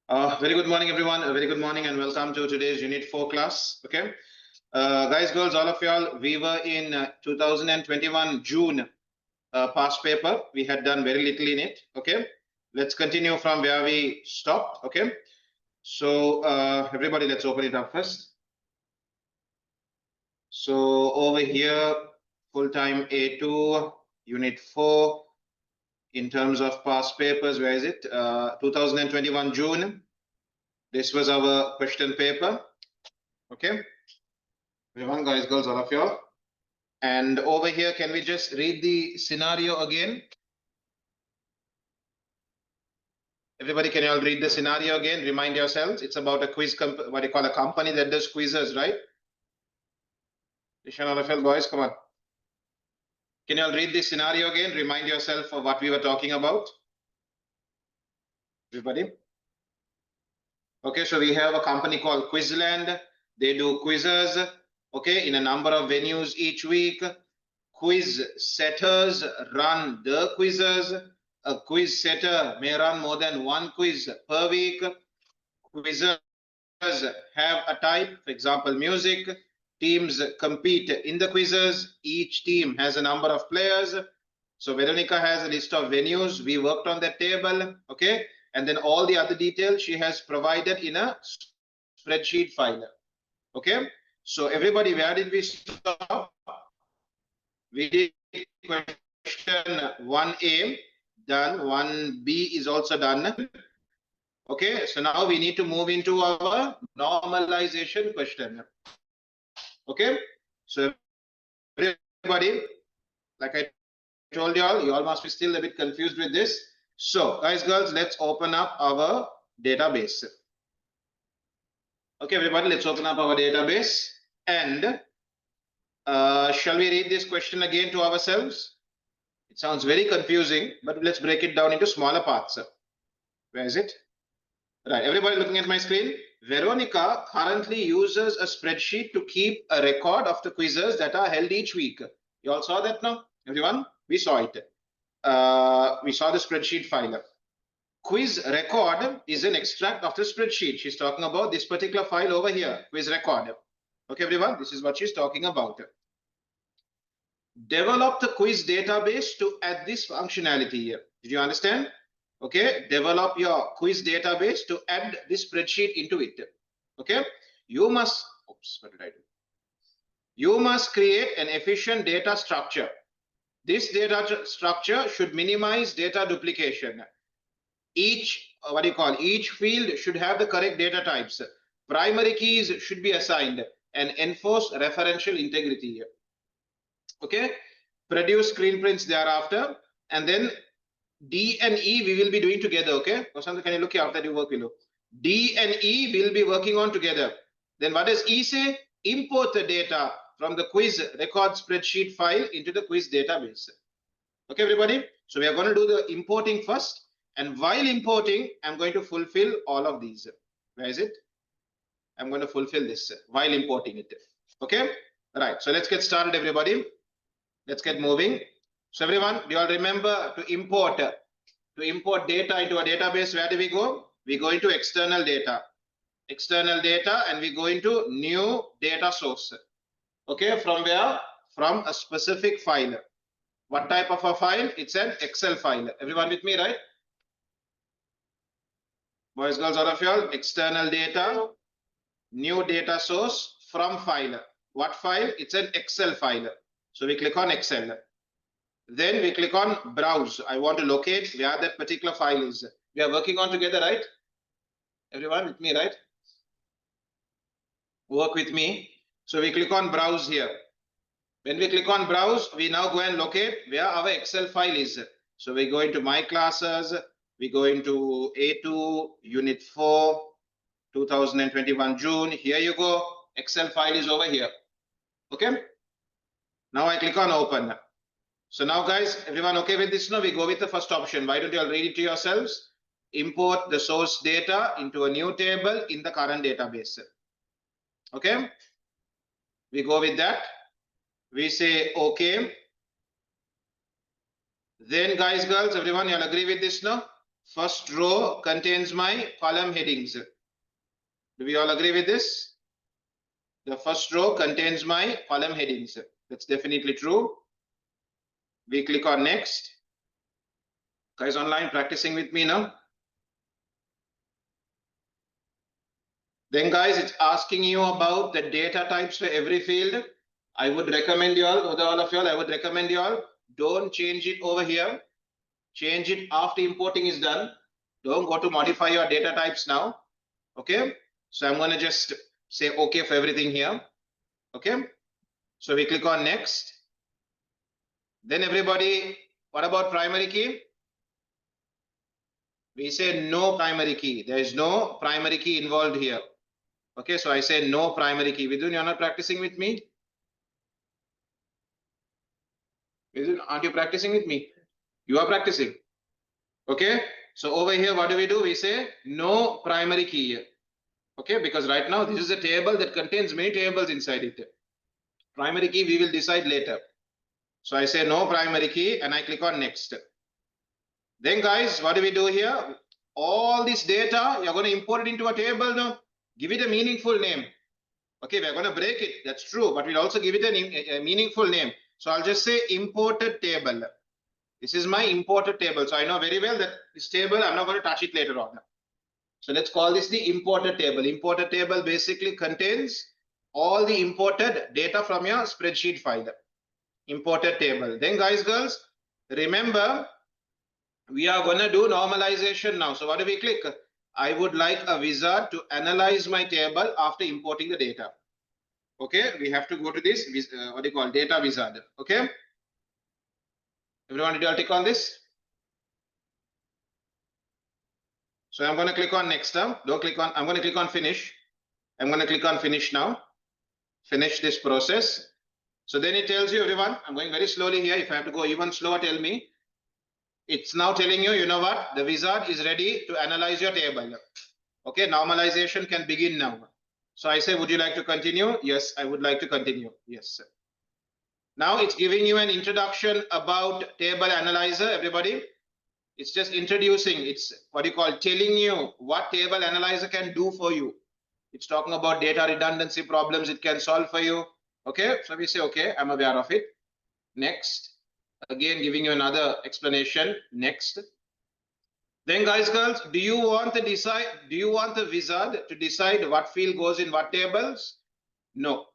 Very good morning, everyone. Very good morning and welcome to today's Unit 4 class. Okay. Guys, girls, all of y'all, we were in 2021 June past paper. We had done very little in it. Okay. Let's continue from where we stopped. Okay. So everybody, let's open it up first. So over here, full-time A2, Unit 4. In terms of past papers, where is it? 2021 June. This was our question paper. Okay. Everyone, guys, girls, all of y'all. And over here, can we just read the scenario again? Everybody, can you all read the scenario again? Remind yourselves, it's about a quiz, what you call a company that does quizzes, right? Ishan, all of y'all, boys, come on. Can you all read the scenario again? Remind yourself of what we were talking about. Everybody. Okay, so we have a company called Quizland. They do quizzes, okay, in a number of venues each week. Quiz setters run the quizzes. A quiz setter may run more than one quiz per week. Quizzes have a type, for example, music. Teams compete in the quizzes. Each team has a number of players. So Veronica has a list of venues. We worked on that table, okay? And then all the other details she has provided in a spreadsheet file, okay? So everybody, where did we stop? We did question 1A, done. 1B is also done. Okay, so now we need to move into our normalization question. Okay, so everybody, like I told you all must be still a bit confused with this. So guys, girls, let's open up our database. Okay, everybody, let's open up our database. And shall we read this question again to ourselves? It sounds very confusing, but let's break it down into smaller parts. Where is it? Right, everybody looking at my screen. Veronica currently uses a spreadsheet to keep a record of the quizzes that are held each week. You all saw that now? Everyone? We saw it. We saw the spreadsheet file. Quiz record is an extract of the spreadsheet. She's talking about this particular file over here, quiz record. Okay, everyone, this is what she's talking about. Develop the quiz database to add this functionality here. Did you understand? Okay, develop your quiz database to add this spreadsheet into it. Okay, you must, oops, what did I do? You must create an efficient data structure. This data structure should minimize data duplication. Each field should have the correct data types. Primary keys should be assigned and enforce referential integrity here. Okay, produce screen prints thereafter, and then D and E we will be doing together. Okay, Vasant, can you look here after you work below? D and E will be working on together. Then what does E say? Import the data from the quiz record spreadsheet file into the quiz database. Okay, everybody. So we are going to do the importing first, and while importing, I'm going to fulfill all of these. Where is it? I'm going to fulfill this while importing it. Okay, right. So let's get started, everybody. Let's get moving. So everyone, do you all remember to import data into a database? Where do we go? We go into external data, and we go into new data source. Okay, from where? From a specific file. What type of a file? It's an Excel file. Everyone with me, right? Boys, girls, all of y'all, external data, new data source from file. What file? It's an Excel file. So we click on Excel. Then we click on browse. I want to locate where that particular file is. We are working on together, right? Everyone with me, right? Work with me. So we click on browse here. When we click on browse, we now go and locate where our Excel file is. So we go into my classes. We go into A2, Unit 4, 2021 June. Here you go. Excel file is over here. Okay. Now I click on open. So now guys, everyone okay with this? Now we go with the first option. Why don't you all read it to yourselves? Import the source data into a new table in the current database. Okay. We go with that. We say okay. Then guys, girls, everyone, you'll agree with this now? first row contains my column headings. Do we all agree with this? The first row contains my column headings. That's definitely true. We click on next. Guys online practicing with me now. Then guys, it's asking you about the data types for every field. I would recommend you all, all of you all, I would recommend you all, don't change it over here. Change it after importing is done. Don't go to modify your data types now. Okay. So I'm going to just say okay for everything here. Okay. So we click on next. Then everybody, what about primary key? We say no primary key. There is no primary key involved here. Okay, so I say no primary key. Vidun, you're not practicing with me? Vidun, aren't you practicing with me? You are practicing. Okay, so over here, what do? We say no primary key here. Okay, because right now this is a table that contains many tables inside it. Primary key we will decide later. So I say no primary key and I click on next. Then guys, what do we do here? All this data, you're going to import it into a table now. Give it a meaningful name. Okay, we're going to break it. That's true. But we'll also give it a meaningful name. So I'll just say imported table. This is my imported table. So I know very well that this table, I'm not going to touch it later on. So let's call this the imported table. Imported table basically contains all the imported data from your spreadsheet file. Imported table. Then guys, girls, remember, we are going to do normalization now. So what do we click? I would like a wizard to analyze my table after importing the data. Okay, we have to go to this, what do you call, data wizard. Okay, everyone, did you all click on this? So I'm going to click on next now. Don't click on, I'm going to click on finish. I'm going to click on finish now. Finish this process. So then it tells you, everyone, I'm going very slowly here. If I have to go even slower, tell me. It's now telling you, you know what? The wizard is ready to analyze your table. Okay, normalization can begin now. So I say, would you like to continue? Yes, I would like to continue. Yes, sir. Now it's giving you an introduction about table analyzer, everybody. It's just introducing, it's what you call telling you what table analyzer can do for you. It's talking about data redundancy problems it can solve for you. Okay, so we say, okay, I'm aware of it. Next, again, giving you another explanation. Next. Then guys, girls, do you want the wizard to decide what field goes in what tables? No,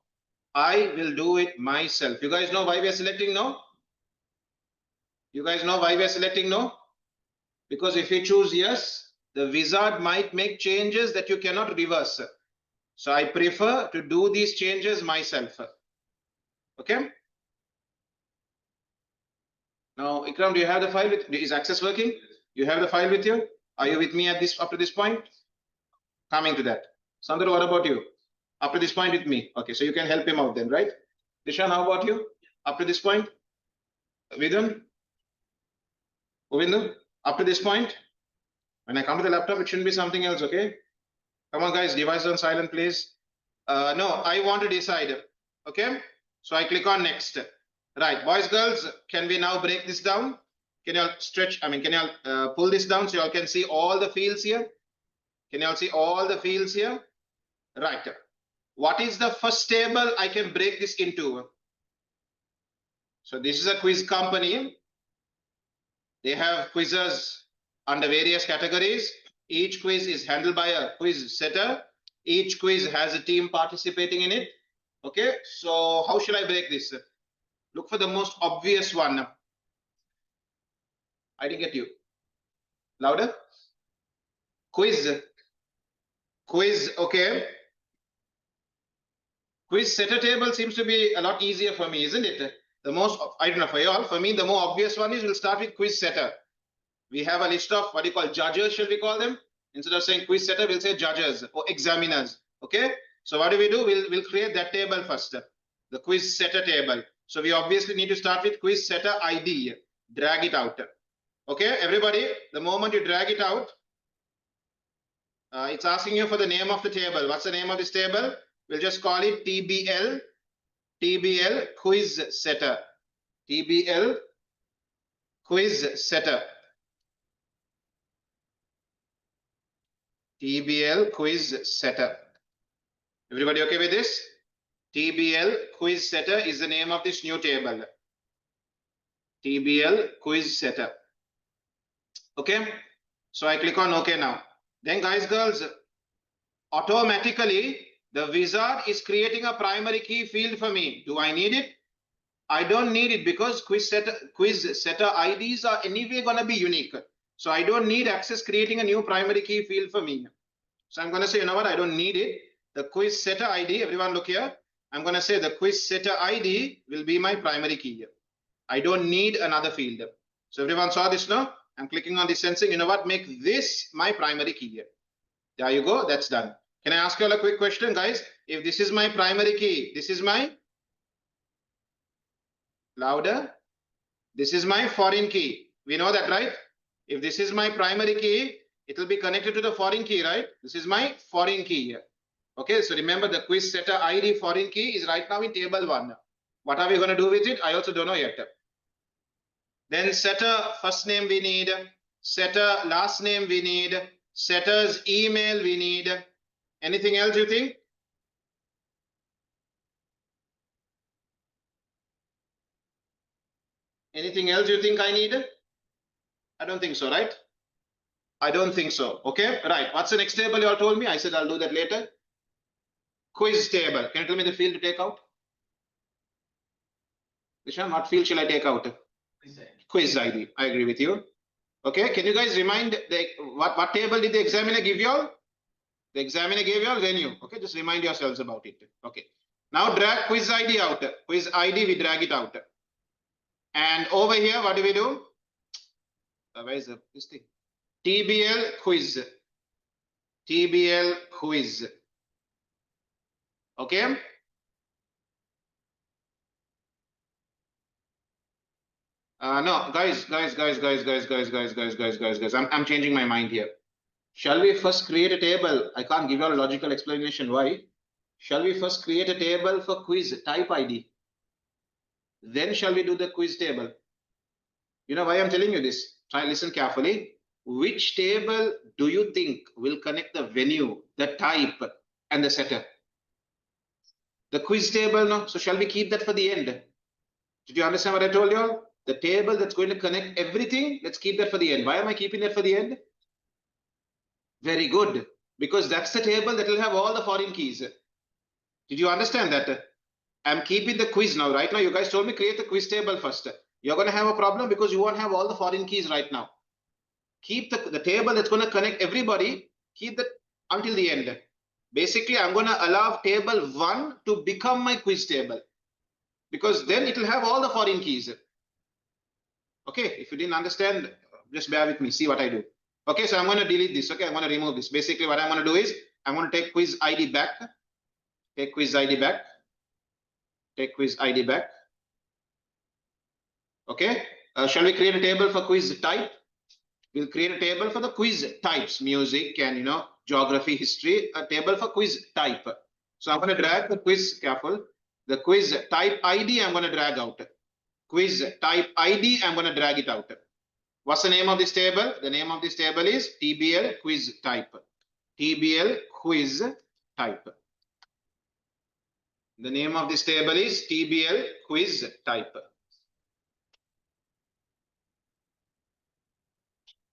I will do it myself. You guys know why we are selecting no? You guys know why we are selecting no? Because if you choose yes, the wizard might make changes that you cannot reverse. So I prefer to do these changes myself. Okay. Now, Ikram, do you have the file with? Is Access working? You have the file with you? Are you with me at this up to this point? Coming to that. Sandra, what about you? Up to this point with me. Okay, so you can help him out then, right? Dishan, how about you? Up to this point? Vidun? Govindu? Up to this point? When I come to the laptop, it shouldn't be something else, okay? Come on, guys, device on silent, please. No, I want to decide. Okay, so I click on next. Right, boys, girls, can we now break this down? Can you all stretch? I mean, can you all pull this down so you all can see all the fields here? Can you all see all the fields here? Right. What is the first table I can break this into? So this is a quiz company. They have quizzes under various categories. Each quiz is handled by a quiz setter. Each quiz has a team participating in it. Okay, so how should I break this? Look for the most obvious one. I didn't get you. Louder. Quiz. Quiz, okay. Quiz setter table seems to be a lot easier for me, isn't it? The most, I don't know for you all, for me, the more obvious one is we'll start with quiz setter. We have a list of what you call judges, shall we call them? Instead of saying quiz setter, we'll say judges or examiners. Okay. So what do? We'll create that table first, the quiz setter table. So we obviously need to start with quiz setter ID. Drag it out. Okay, everybody, the moment you drag it out, it's asking you for the name of the table. What's the name of this table? We'll just call it TBL quiz setter. TBL quiz setter. TBL quiz setter. Everybody okay with this? TBL quiz setter is the name of this new table. TBL quiz setter. Okay. So I click on OK now. Then guys, girls, automatically the wizard is creating a primary key field for me. Do I need it? I don't need it because quiz setter IDs are anyway going to be unique. So I don't need Access creating a new primary key field for me. So I'm going to say, you know what? I don't need it. The quiz setter ID, everyone look here. I'm going to say the quiz setter ID will be my primary key here. I don't need another field. So everyone saw this now? I'm clicking on this sensing. You know what? Make this my primary key here. There you go. That's done. Can I ask you all a quick question, guys? If this is my primary key, this is my louder. This is my foreign key. We know that, right? If this is my primary key, it will be connected to the foreign key, right? This is my foreign key here. Okay, so remember the quiz setter ID foreign key is right now in table 1. What are we going to do with it? I also don't know yet. Then setter first name we need, setter last name we need, setter's email we need. Anything else you think? Anything else you think I need? I don't think so, right? I don't think so. Okay, right. What's the next table you all told me? I said I'll do that later. Quiz table. Can you tell me the field to take out? Vishan, what field shall I take out? Quiz ID. I agree with you. Okay, can you guys remind what table did the examiner give you all? The examiner gave you all venue. Okay, just remind yourselves about it. Okay. Now drag quiz ID out. Quiz ID, we drag it out. And over here, what do we do? Where is this thing? TBL quiz. TBL quiz. Okay. No, guys. I'm changing my mind here. Shall we first create a table? I can't give you a logical explanation why. Shall we first create a table for quiz type ID? Then shall we do the quiz table? You know why I'm telling you this? Try listen carefully. Which table do you think will connect the venue, the type, and the setter? The quiz table, no? So shall we keep that for the end? Did you understand what I told you all? The table that's going to connect everything, let's keep that for the end. Why am I keeping that for the end? Very good. Because that's the table that will have all the foreign keys. Did you understand that? I'm keeping the quiz now. Right now, you guys told me create the quiz table first. You're going to have a problem because you won't have all the foreign keys right now. Keep the table that's going to connect everybody, keep that until the end. Basically, I'm going to allow table 1 to become my quiz table. Because then it will have all the foreign keys. Okay, if you didn't understand, just bear with me, see what I do. Okay, so I'm going to delete this. Okay, I'm going to remove this. Basically, what I'm going to do is I'm going to take quiz ID back. Take quiz ID back. Take quiz ID back. Okay, shall we create a table for quiz type? We'll create a table for the quiz types, music and geography, history, a table for quiz type. So I'm going to drag the quiz, careful. The quiz type ID, I'm going to drag out. Quiz type ID, I'm going to drag it out. What's the name of this table? The name of this table is TBL quiz type. TBL quiz type. The name of this table is TBL quiz type.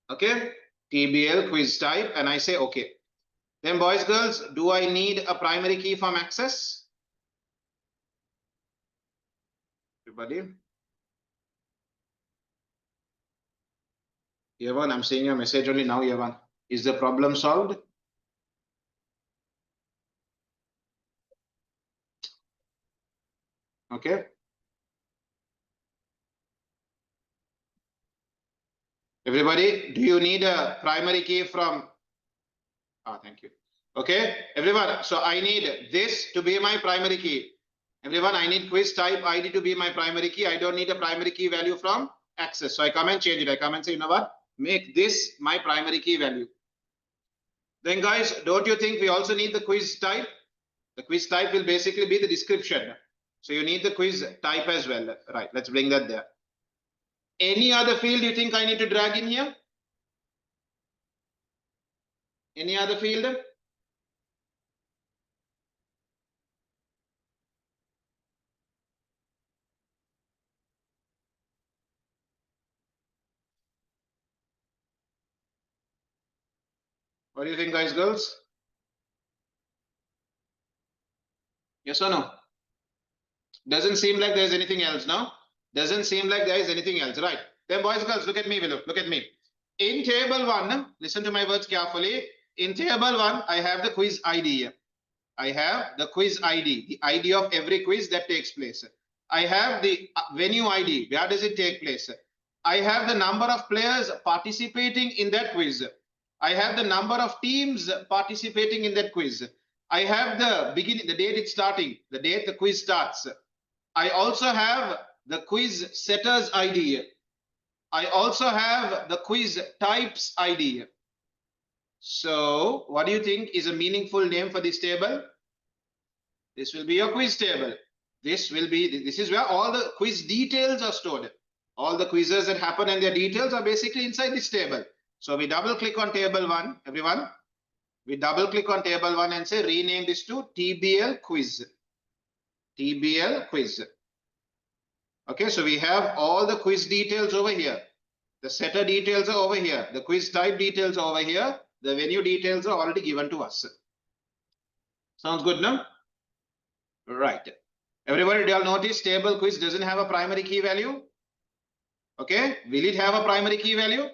Okay, TBL quiz type, and I say okay. Then boys, girls, do I need a primary key from Access? Everybody? Yavan, I'm seeing your message only now, Yavan. Is the problem solved? Okay. Everybody, do you need a primary key from? Thank you. Okay, everyone. So I need this to be my primary key. Everyone, I need quiz type ID to be my primary key. I don't need a primary key value from Access. So I come and change it. I come and say, you know what? Make this my primary key value. Then guys, don't you think we also need the quiz type? The quiz type will basically be the description. So you need the quiz type as well. Right, let's bring that there. Any other field you think I need to drag in here? Any other field? What do you think, guys, girls? Yes or no? Doesn't seem like there's anything else now. Doesn't seem like there is anything else, right? Then boys, girls, look at me, look at me. In table 1, listen to my words carefully. In table 1, I have the quiz ID. I have the quiz ID, the ID of every quiz that takes place. I have the venue ID, where does it take place? I have the number of players participating in that quiz. I have the number of teams participating in that quiz. I have the beginning, the date it's starting, the date the quiz starts. I also have the quiz setters ID. I also have the quiz types ID. So what do you think is a meaningful name for this table? This will be your quiz table. This is where all the quiz details are stored. All the quizzes that happen and their details are basically inside this table. So we double click on table 1, everyone. We double click on table 1 and say rename this to TBL quiz. TBL quiz. Okay, so we have all the quiz details over here. The setter details are over here. The quiz type details are over here. The venue details are already given to us. Sounds good, no? Right. Everybody, do you all notice table quiz doesn't have a primary key value? Okay, will it have a primary key value?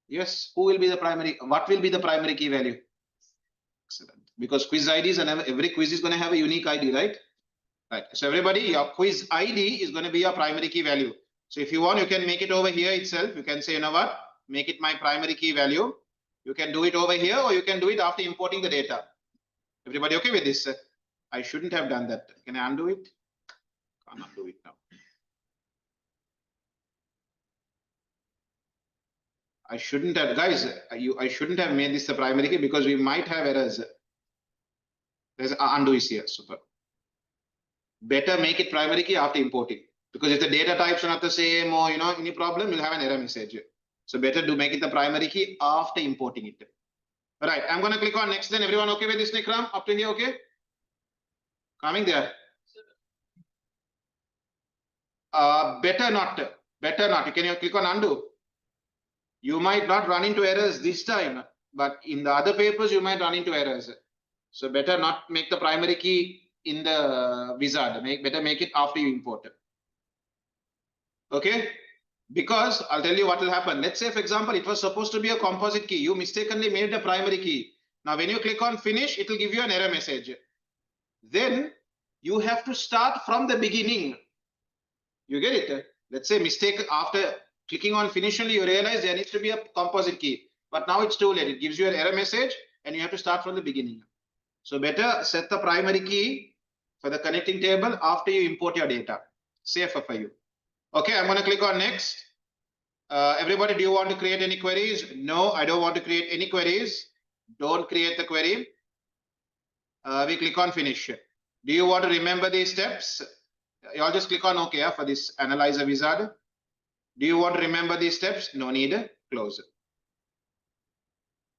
Yes, who will be the primary? What will be the primary key value? Excellent. Because quiz IDs and every quiz is going to have a unique ID, right? Right. So everybody, your quiz ID is going to be your primary key value. So if you want, you can make it over here itself. You can say, you know what? Make it my primary key value. You can do it over here, or you can do it after importing the data. Everybody okay with this? I shouldn't have done that. Can I undo it? Can't undo it now. I shouldn't have, guys. I shouldn't have made this the primary key because we might have errors. There's undo is here. Super. Better make it primary key after importing, because if the data types are not the same or any problem, you'll have an error message. So better do make it the primary key after importing it. All right, I'm going to click on next. Then everyone okay with this, Nikram? Up to here, okay? Coming there. Better not. Can you click on undo? You might not run into errors this time, but in the other papers you might run into errors. So better not make the primary key in the wizard. Better make it after you import it. Okay, because I'll tell you what will happen. Let's say, for example, it was supposed to be a composite key. You mistakenly made the primary key. Now when you click on finish, it will give you an error message. Then you have to start from the beginning. You get it? Let's say mistake, after clicking on finish only, you realize there needs to be a composite key, but now it's too late. It gives you an error message and you have to start from the beginning. So better set the primary key for the connecting table after you import your data. Safer for you. Okay, I'm going to click on next. Everybody, do you want to create any queries? No, I don't want to create any queries. Don't create the query. We click on finish. Do you want to remember these steps? You all just click on OK for this analyzer wizard. Do you want to remember these steps? No need. Close.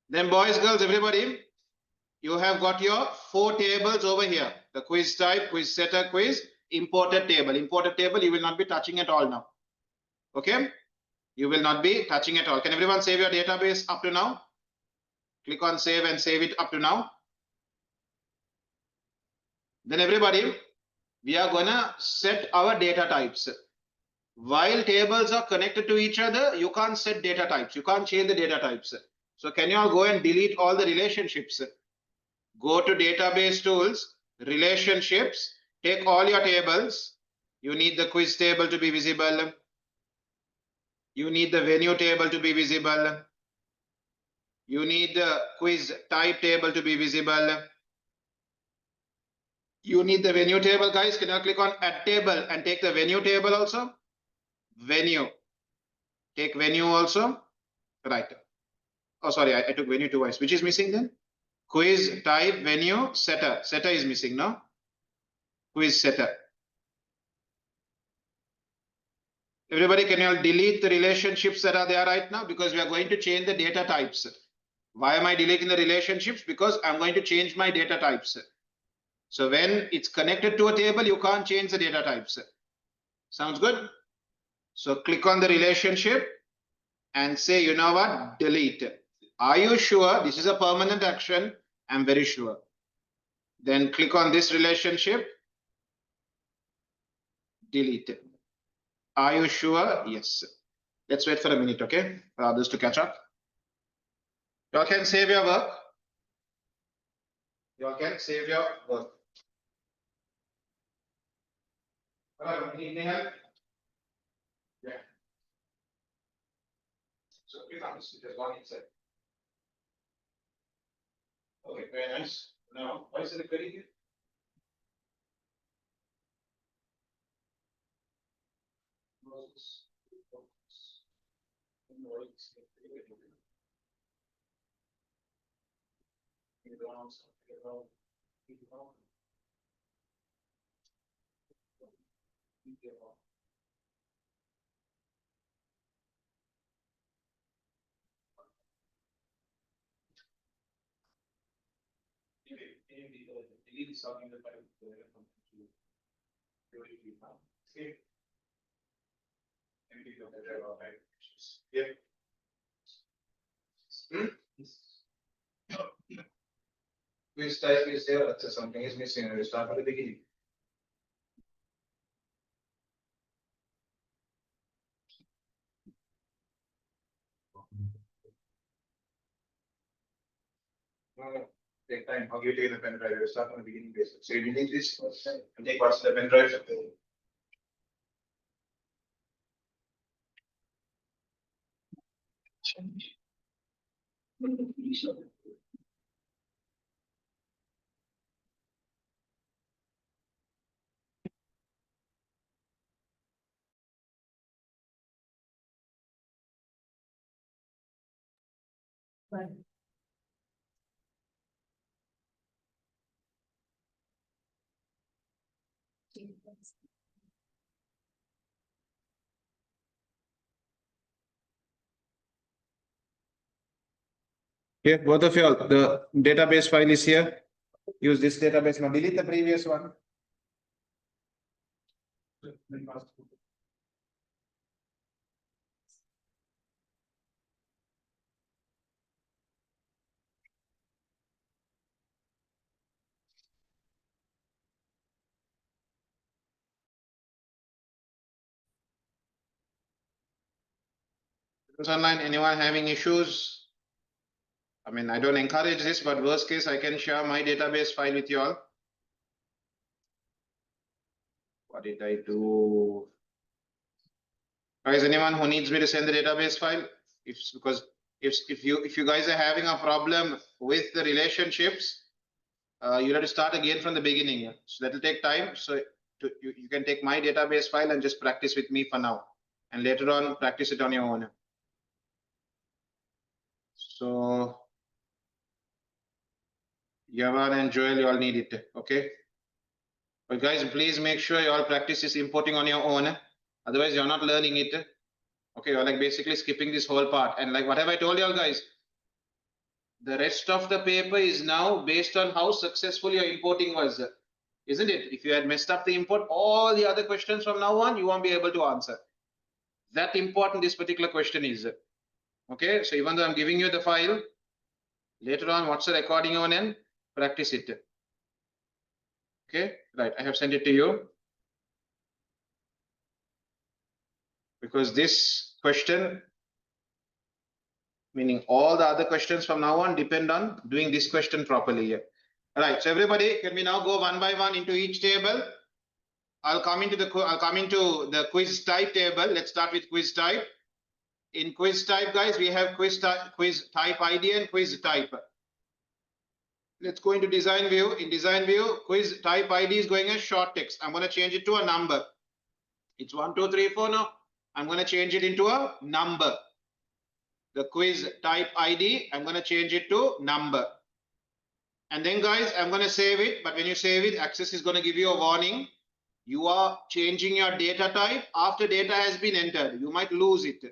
Then boys, girls, everybody, you have got your 4 tables over here. The quiz type, quiz setter, quiz, imported table. Imported table, you will not be touching at all now. Okay? You will not be touching at all. Can everyone save your database up to now? Click on save and save it up to now. Then everybody, we are gonna set our data types. While tables are connected to each other, you can't set data types. You can't change the data types. So can you all go and delete all the relationships? Go to database tools, relationships, take all your tables. You need the quiz table to be visible. You need the venue table to be visible. You need the quiz type table to be visible. You need the venue table, guys. Can you click on add table and take the venue table also? Venue. Take venue also. Right. Oh, sorry, I took venue twice. Which is missing then? Quiz type venue setter. Setter is missing, no? Quiz setter. Everybody, can you all delete the relationships that are there right now? Because we are going to change the data types. Why am I deleting the relationships? Because I'm going to change my data types. So when it's connected to a table, you can't change the data types. Sounds good? So click on the relationship and say, you know what, delete. Are you sure this is a permanent action? I'm very sure. Then click on this relationship, delete it. Are you sure? Yes. Let's wait for a minute, okay, for others to catch up. You all can save your work. You all can save your work. Hello, need any help? Yeah. So click on this. There's one inside. Okay, very nice. Now, why is it recording here? Which type is there? That's something is missing. We start at the beginning. No, take time. How you take the pen drive? We start from the beginning basis. So you need this and take what's the pen drive. Here, both of you all, the database file is here. Use this database. Now delete the previous one. Online, anyone having issues? I mean, I don't encourage this, but worst case, I can share my database file with you all. What did I do? Guys, anyone who needs me to send the database file? If you guys are having a problem with the relationships, you have to start again from the beginning. So that will take time. So you can take my database file and just practice with me for now, and later on practice it on your own. So Yavan and Joel, you all need it. Okay. But guys, please make sure you all practice this importing on your own. Otherwise, you're not learning it. Okay, you're like basically skipping this whole part. And like what have I told you all guys? The rest of the paper is now based on how successful your importing was, isn't it? If you had messed up the import, all the other questions from now on, you won't be able to answer. That important this particular question is. Okay, so even though I'm giving you the file, later on, what's the recording on and practice it. Okay, right, I have sent it to you. Because this question, meaning all the other questions from now on depend on doing this question properly here. All right, so everybody, can we now go one by one into each table? I'll come into the quiz type table. Let's start with quiz type. In quiz type, guys, we have quiz type ID and quiz type. Let's go into design view. In design view, quiz type ID is going as short text. I'm going to change it to a number. It's 1, 2, 3, 4 now. I'm going to change it into a number. The quiz type ID, I'm going to change it to number. And then guys, I'm going to save it. But when you save it, Access is going to give you a warning. You are changing your data type after data has been entered. You might lose it.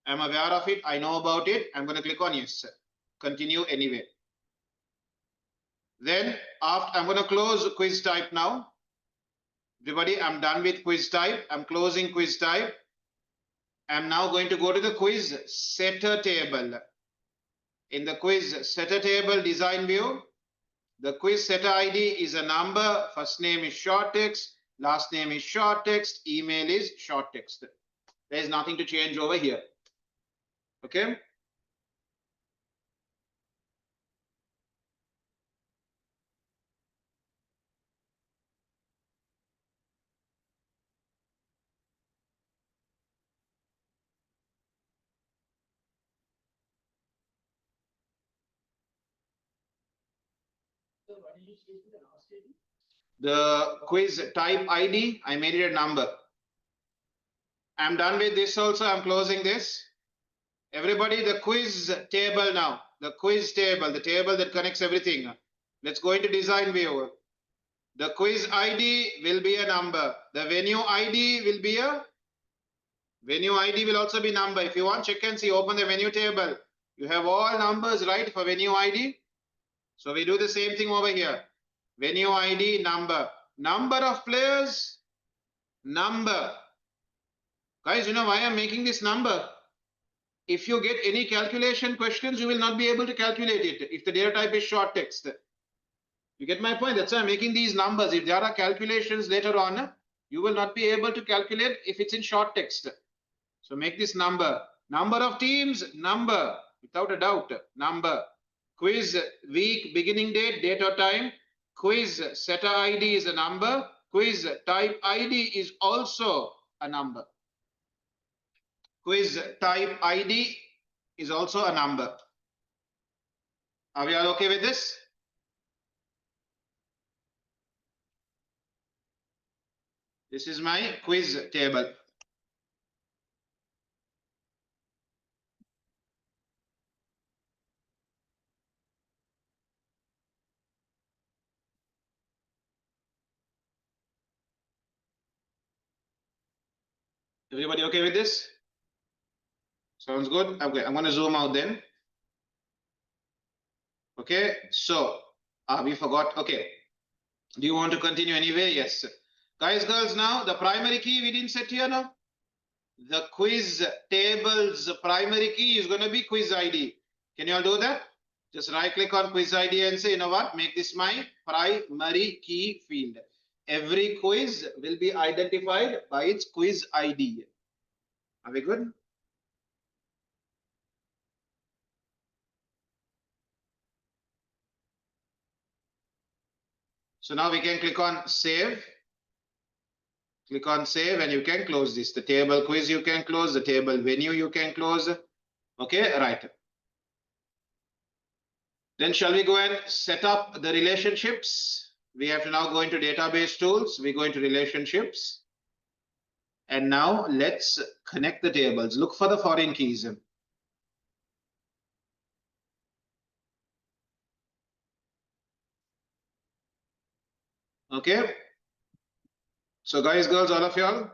I'm aware of it. I know about it. I'm going to click on yes. Continue anyway. Then after, I'm going to close quiz type now. Everybody, I'm done with quiz type. I'm closing quiz type. I'm now going to go to the quiz setter table. In the quiz setter table design view, the quiz setter ID is a number. First name is short text. Last name is short text. Email is short text. There is nothing to change over here. Okay. The quiz type ID, I made it a number. I'm done with this also. I'm closing this. Everybody, the quiz table now. The quiz table, the table that connects everything. Let's go into design view. The quiz ID will be a number. The venue ID will be a venue ID will also be number. If you want, check and see. Open the venue table. You have all numbers, right, for venue ID. So we do the same thing over here. Venue ID number. Number of players, number. Guys, you know why I'm making this number? If you get any calculation questions, you will not be able to calculate it if the data type is short text. You get my point? That's why I'm making these numbers. If there are calculations later on, you will not be able to calculate if it's in short text. So make this number. Number of teams, number, without a doubt, number. Quiz week, beginning date, date or time. Quiz setter ID is a number. Quiz type ID is also a number. Quiz type ID is also a number. Are we all okay with this? This is my quiz table. Everybody okay with this? Sounds good. Okay, I'm going to zoom out then. Okay, so we forgot. Okay, do you want to continue anyway? Yes. Guys, girls, now the primary key we didn't set here now. The quiz table's primary key is going to be quiz ID. Can you all do that? Just right click on quiz ID and say, you know what, make this my primary key field. Every quiz will be identified by its quiz ID. Are we good? So now we can click on save. Click on save and you can close this. The table quiz you can close, the table venue you can close. Okay, right. Then shall we go and set up the relationships? We have to now go into database tools. We go into relationships. And now let's connect the tables. Look for the foreign keys. Okay. So guys, girls, all of y'all,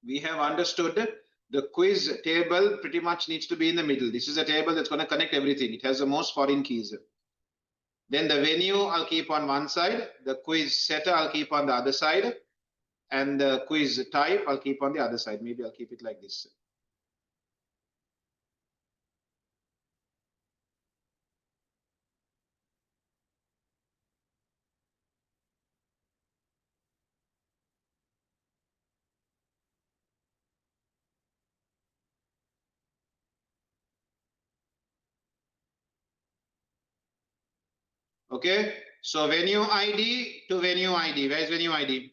we have understood the quiz table pretty much needs to be in the middle. This is a table that's going to connect everything. It has the most foreign keys. Then the venue I'll keep on one side. The quiz setter I'll keep on the other side. And the quiz type I'll keep on the other side. Maybe I'll keep it like this. Okay, so venue ID to venue ID. Where is venue ID?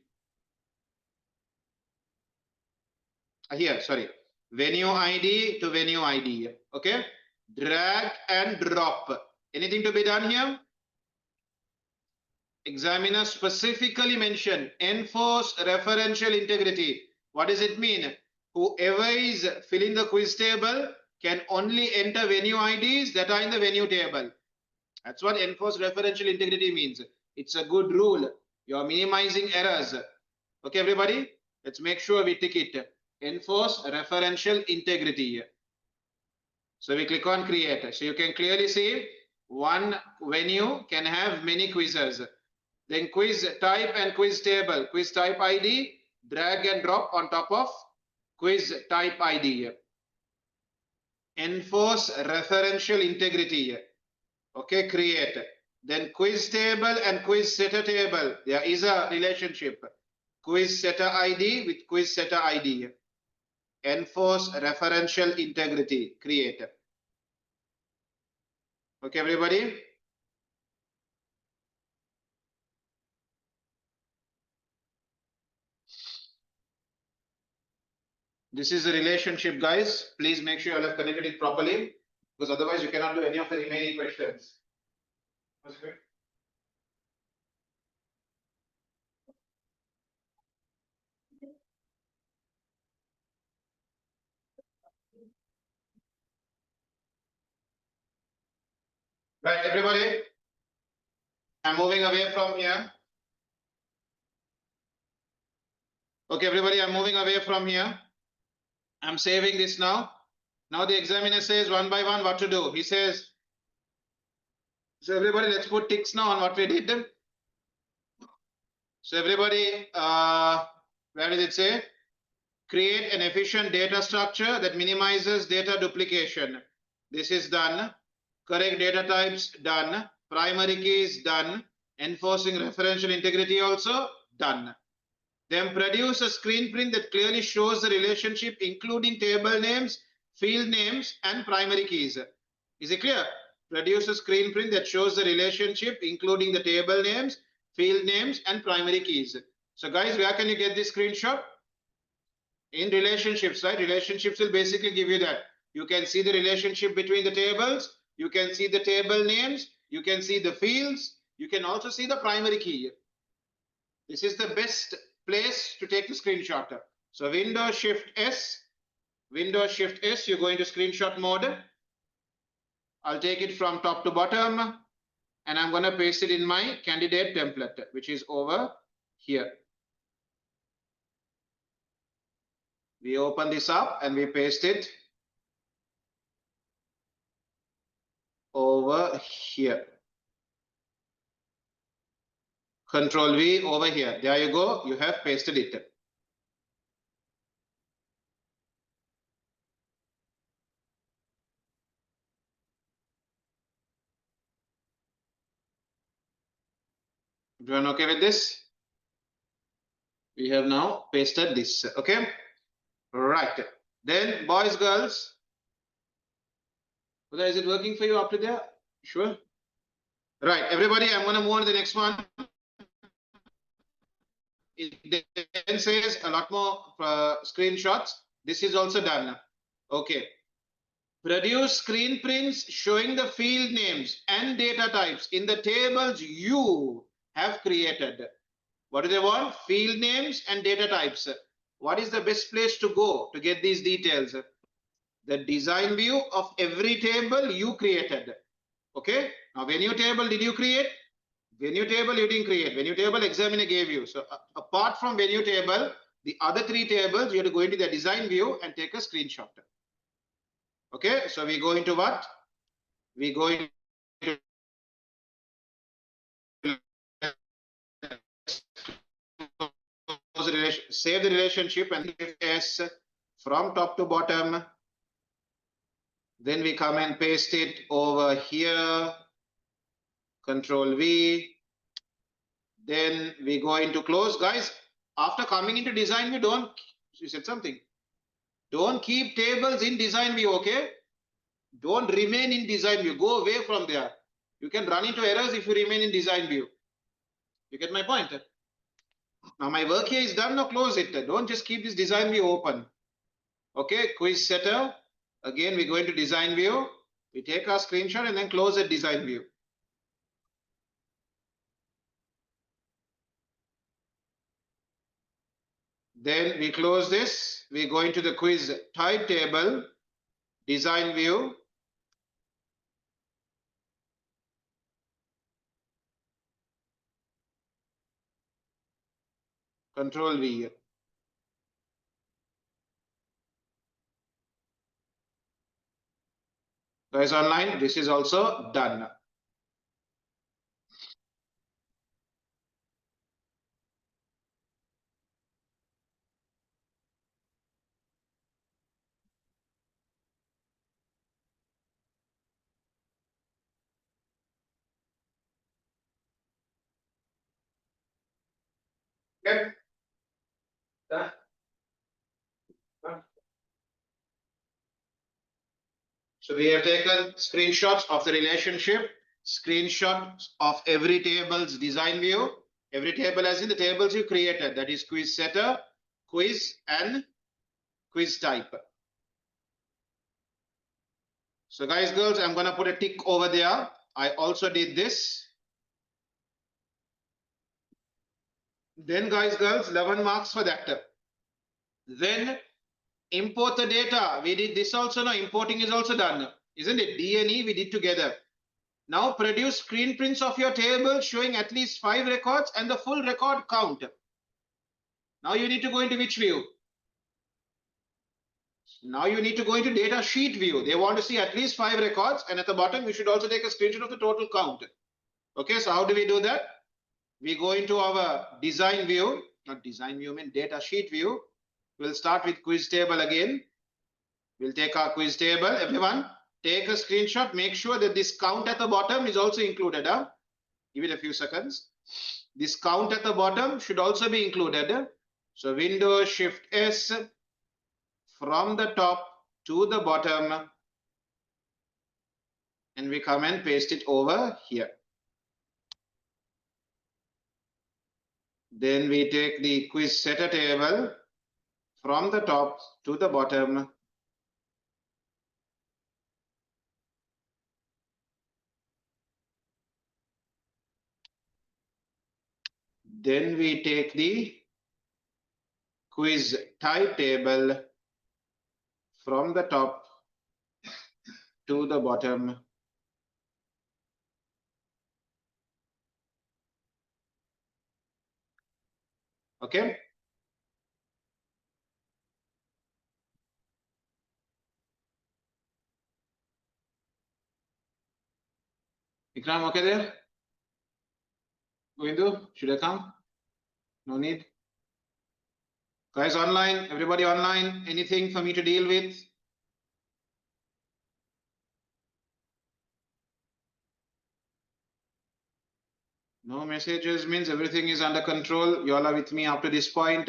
Here, sorry. Venue ID to venue ID. Okay, drag and drop. Anything to be done here? Examiner specifically mentioned enforce referential integrity. What does it mean? Whoever is filling the quiz table can only enter venue IDs that are in the venue table. That's what enforce referential integrity means. It's a good rule. You're minimizing errors. Okay, everybody, let's make sure we tick it. Enforce referential integrity. So we click on create. So you can clearly see one venue can have many quizzes. Then quiz type and quiz table. Quiz type ID, drag and drop on top of quiz type ID. Enforce referential integrity. Okay, create. Then quiz table and quiz setter table. There is a relationship. Quiz setter ID with quiz setter ID. Enforce referential integrity. Create. Okay, everybody. This is a relationship, guys. Please make sure you have connected it properly, because otherwise you cannot do any of the remaining questions. Okay. Right, everybody. I'm moving away from here. Okay, everybody, I'm moving away from here. I'm saving this now. Now the examiner says one by one what to do. He says, so everybody, let's put ticks now on what we did. So everybody, where did it say? Create an efficient data structure that minimizes data duplication. This is done. Correct data types, done. Primary keys, done. Enforcing referential integrity, also done. Then produce a screen print that clearly shows the relationship, including table names, field names, and primary keys. Is it clear? Produce a screen print that shows the relationship, including the table names, field names, and primary keys. So guys, where can you get this screenshot? In relationships, right? Relationships will basically give you that. You can see the relationship between the tables. You can see the table names. You can see the fields. You can also see the primary key. This is the best place to take the screenshot. So Windows Shift S, you go into screenshot mode. I'll take it from top to bottom, and I'm going to paste it in my candidate template, which is over here. We open this up and we paste it over here. Control V over here. There you go. You have pasted it. Everyone okay with this? We have now pasted this. Okay. Right. Then boys, girls. Is it working for you up to there? Sure. Right. Everybody, I'm going to move on to the next one. It then says a lot more screenshots. This is also done. Okay. Produce screen prints showing the field names and data types in the tables you have created. What do they want? Field names and data types. What is the best place to go to get these details? The design view of every table you created. Okay. Now, venue table did you create? Venue table you didn't create. Venue table examiner gave you. So apart from venue table, the other three tables, you have to go into the design view and take a screenshot. Okay. So we go into what? We go into save the relationship and S from top to bottom. Then we come and paste it over here. Control V. Then we go into close. Guys, after coming into design view, you said something. Don't keep tables in design view, okay? Don't remain in design view. Go away from there. You can run into errors if you remain in design view. You get my point? Now my work here is done. Now close it. Don't just keep this design view open. Okay, quiz setter. Again, we go into design view. We take our screenshot and then close the design view. Then we close this. We go into the quiz type table, design view. Control V. Guys online, this is also done. Okay. Done. So we have taken screenshots of the relationship, screenshots of every table's design view, every table as in the tables you created, that is quiz setter, quiz and quiz type. So guys, girls, I'm going to put a tick over there. I also did this. Then guys, girls, 11 marks for that. Then import the data. We did this also. Now importing is also done, isn't it? D and E we did together. Now produce screen prints of your table showing at least 5 records and the full record count. Now you need to go into which view? Now you need to go into data sheet view. They want to see at least 5 records, and at the bottom we should also take a screenshot of the total count. Okay, so how do we do that? We go into our design view, not design view, I mean data sheet view. We'll start with quiz table again. We'll take our quiz table. Everyone, take a screenshot. Make sure that this count at the bottom is also included. Give it a few seconds. This count at the bottom should also be included. So Windows Shift S from the top to the bottom, and we come and paste it over here. Then we take the quiz setter table from the top to the bottom. Then we take the quiz type table from the top to the bottom. Okay. Ikram, okay there? Goindu, should I come? No need. Guys online, everybody online, anything for me to deal with? No messages means everything is under control. You all are with me up to this point.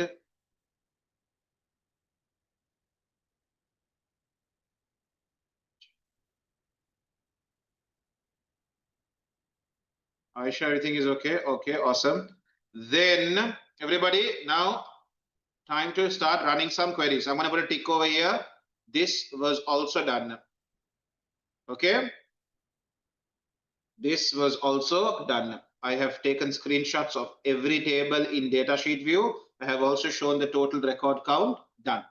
Aisha, everything is okay. Okay, awesome. Then everybody, now time to start running some queries. I'm going to put a tick over here. This was also done. Okay. This was also done. I have taken screenshots of every table in datasheet view. I have also shown the total record count. Done.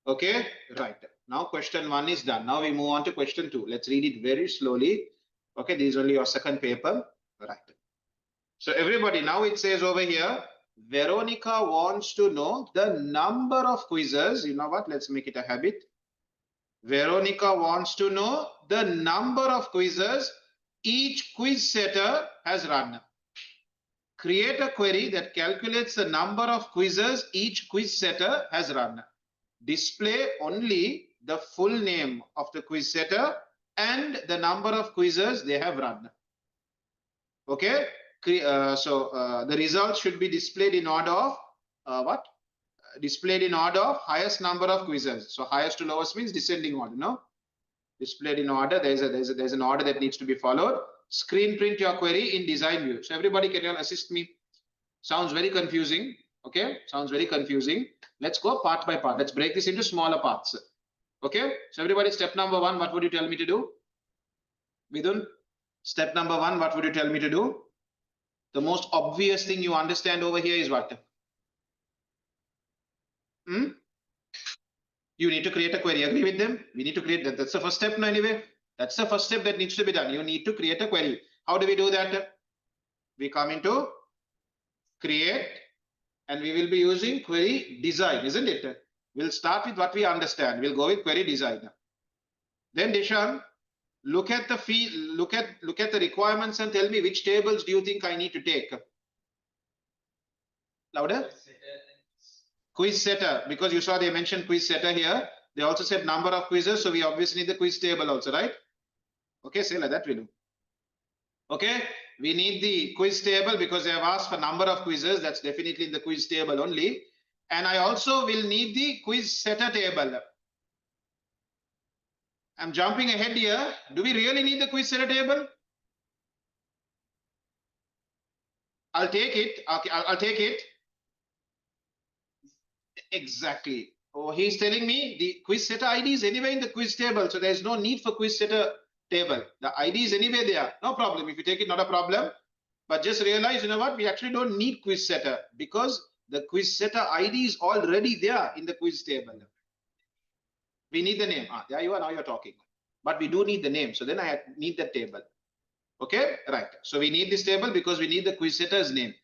Okay, right. Now question 1 is done. Now we move on to question 2. Let's read it very slowly. Okay, this is only your second paper. Right. So everybody, now it says over here, Veronica wants to know the number of quizzes. You know what? Let's make it a habit. Veronica wants to know the number of quizzes each quiz setter has run. Create a query that calculates the number of quizzes each quiz setter has run. Display only the full name of the quiz setter and the number of quizzes they have run. Okay, the results should be displayed in order of what? Displayed in order of highest number of quizzes. So highest to lowest means descending order, no? Displayed in order. There's an order that needs to be followed. Screen print your query in design view. So everybody, can you assist me? Sounds very confusing. Okay, sounds very confusing. Let's go part by part. Let's break this into smaller parts. Okay, so everybody, step number 1, what would you tell me to do? Midun, step number 1, what would you tell me to do? The most obvious thing you understand over here is what? You need to create a query. Agree with them? We need to create that. That's the first step, no, anyway. That's the first step that needs to be done. You need to create a query. How do we do that? We come into create and we will be using query design, isn't it? We'll start with what we understand. We'll go with query design. Then Dishan, look at the field, look at the requirements and tell me which tables do you think I need to take? Louder. Quiz setter, because you saw they mentioned quiz setter here. They also said number of quizzes, so we obviously need the quiz table also, right? Okay, say like that we do. Okay, we need the quiz table because they have asked for number of quizzes. That's definitely in the quiz table only. And I also will need the quiz setter table. I'm jumping ahead here. Do we really need the quiz setter table? I'll take it. Okay, I'll take it. Exactly. Oh, he's telling me the quiz setter ID is anyway in the quiz table, so there's no need for quiz setter table. The ID is anyway there. No problem. If you take it, not a problem. But just realize, you know what? We actually don't need quiz setter because the quiz setter ID is already there in the quiz table. We need the name. There you are. Now you're talking. But we do need the name. So then I need the table. Okay, right. So we need this table because we need the quiz setter's name.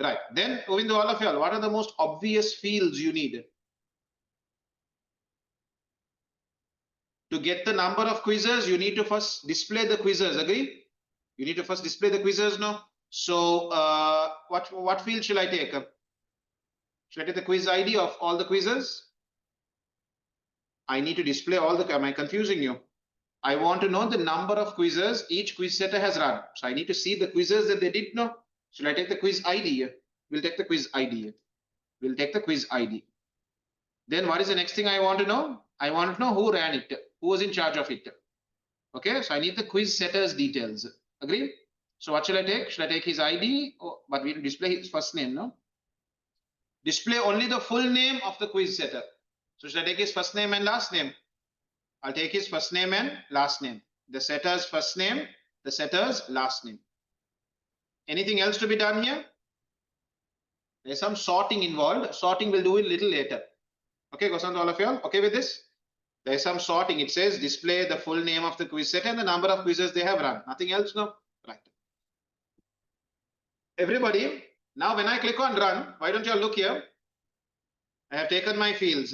Right. Then, Govindu, all of y'all, what are the most obvious fields you need? To get the number of quizzes, you need to first display the quizzes. Agree? You need to first display the quizzes, no? So what field shall I take? Should I take the quiz ID of all the quizzes? I need to display all the, am I confusing you? I want to know the number of quizzes each quiz setter has run. So I need to see the quizzes that they did know. Should I take the quiz ID? We'll take the quiz ID. We'll take the quiz ID. Then what is the next thing I want to know? I want to know who ran it, who was in charge of it. Okay, so I need the quiz setter's details. Agree? So what should I take? Should I take his ID? Oh, but we will display his first name, no? Display only the full name of the quiz setter. So should I take his first name and last name? I'll take his first name and last name. The setter's first name, the setter's last name. Anything else to be done here? There's some sorting involved. Sorting we'll do it a little later. Okay, Gosant, all of y'all okay with this? There's some sorting. It says display the full name of the quiz setter and the number of quizzes they have run. Nothing else, no? Right. Everybody, now when I click on run, why don't you all look here? I have taken my fields.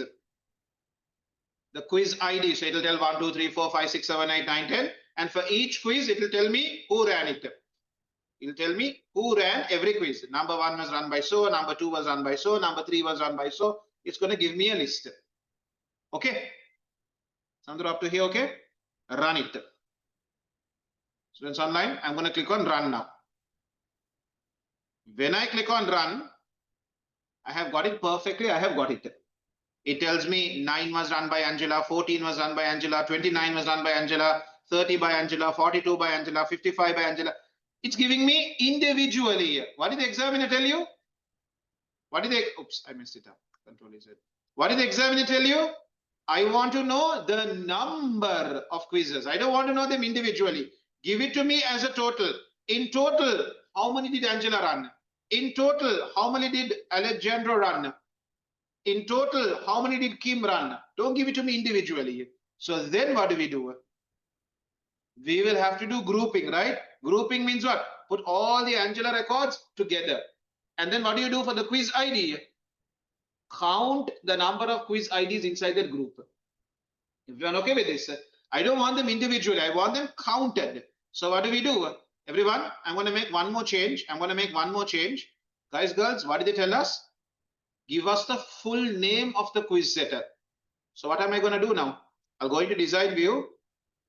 The quiz ID, so it will tell 1, 2, 3, 4, 5, 6, 7, 8, 9, 10. And for each quiz, it will tell me who ran it. It will tell me who ran every quiz. Number 1 was run by so, number 2 was run by so, number 3 was run by so. It's going to give me a list. Okay. Sandra up to here, okay? Run it. Students online, I'm going to click on run now. When I click on run, I have got it perfectly. I have got it. It tells me 9 was run by Angela, 14 was run by Angela, 29 was run by Angela, 30 by Angela, 42 by Angela, 55 by Angela. It's giving me individually. What did the examiner tell you? What did they, oops, I messed it up. Control Z. What did the examiner tell you? I want to know the number of quizzes. I don't want to know them individually. Give it to me as a total. In total, how many did Angela run? In total, how many did Alejandro run? In total, how many did Kim run? Don't give it to me individually. So then what do? We will have to do grouping, right? Grouping means what? Put all the Angela records together. And then what do you do for the quiz ID? Count the number of quiz IDs inside that group. If you are okay with this, I don't want them individually. I want them counted. So what do? Everyone, I'm going to make one more change. Guys, girls, what did they tell us? Give us the full name of the quiz setter. So what am I going to do now? I'll go into design view.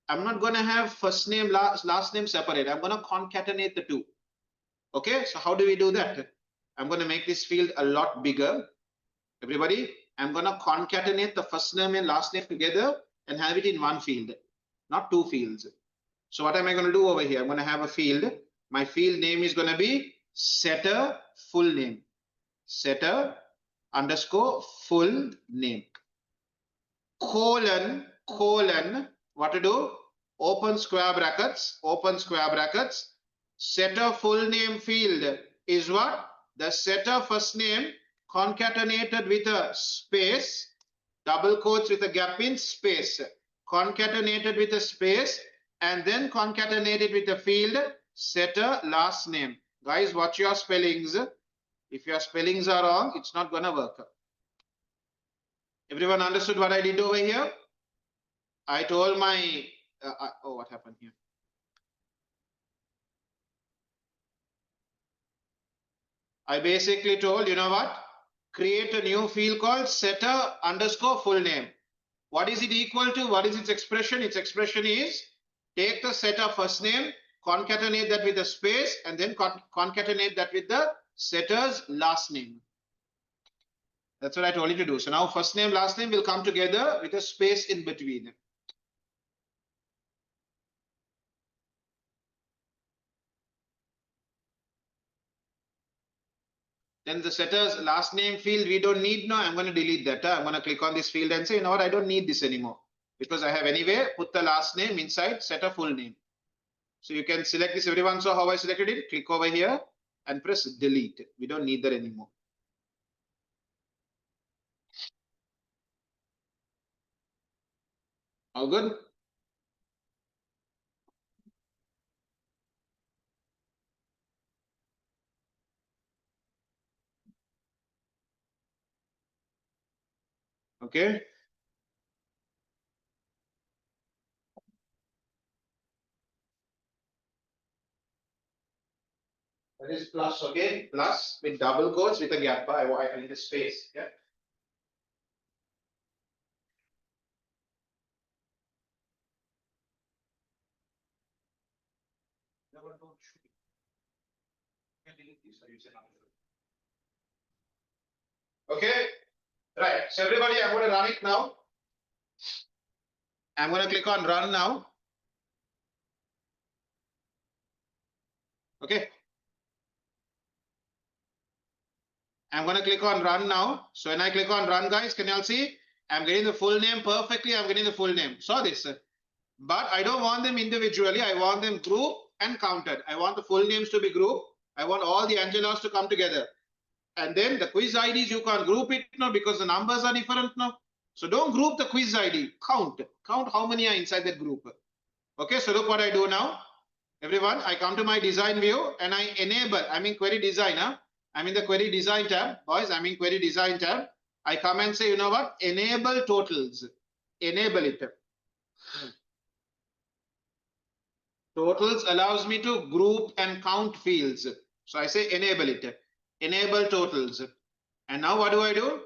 I'm not going to have first name, last name separate. I'm going to concatenate the two. Okay, so how do we do that? I'm going to make this field a lot bigger. Everybody, I'm going to concatenate the first name and last name together and have it in one field, not two fields. So what am I going to do over here? I'm going to have a field. My field name is going to be setter full name. Setter underscore full name. Colon, what to do? Open square brackets. Setter full name field is what? The setter first name concatenated with a space, double quotes with a gap in space, concatenated with a space, and then concatenated with a field setter last name. Guys, watch your spellings. If your spellings are wrong, it's not gonna work. Everyone understood what I did over here? I told my, oh, what happened here? I basically told, you know what? Create a new field called setter underscore full name. What is it equal to? What is its expression? Its expression is take the setter first name, concatenate that with a space, and then concatenate that with the setter's last name. That's what I told you to do. So now first name, last name will come together with a space in between. Then the setter's last name field we don't need now. I'm going to delete that. I'm going to click on this field and say, you know what, I don't need this anymore because I have anyway put the last name inside setter full name. So you can select this. Everyone saw how I selected it. Click over here and press delete. We don't need that anymore. All good? Okay. That is plus, okay? Plus with double quotes with a gap. I need a space. Yeah. Okay. Right. So everybody, I'm going to run it now. I'm going to click on run now. Okay. I'm going to click on run now. So when I click on run, guys, can you all see? I'm getting the full name perfectly. I'm getting the full name. Saw this. But I don't want them individually. I want them grouped and counted. I want the full names to be grouped. I want all the Angelas to come together. And then the quiz IDs, you can't group it now because the numbers are different now. So don't group the quiz ID. Count how many are inside that group. Okay, so look what I do now. Everyone, I come to my design view and I enable. I'm in query designer. I'm in the query design tab. Boys, I'm in query design tab. I come and say, you know what? Enable totals. Enable it. Totals allows me to group and count fields. So I say enable it. Enable totals. And now what do?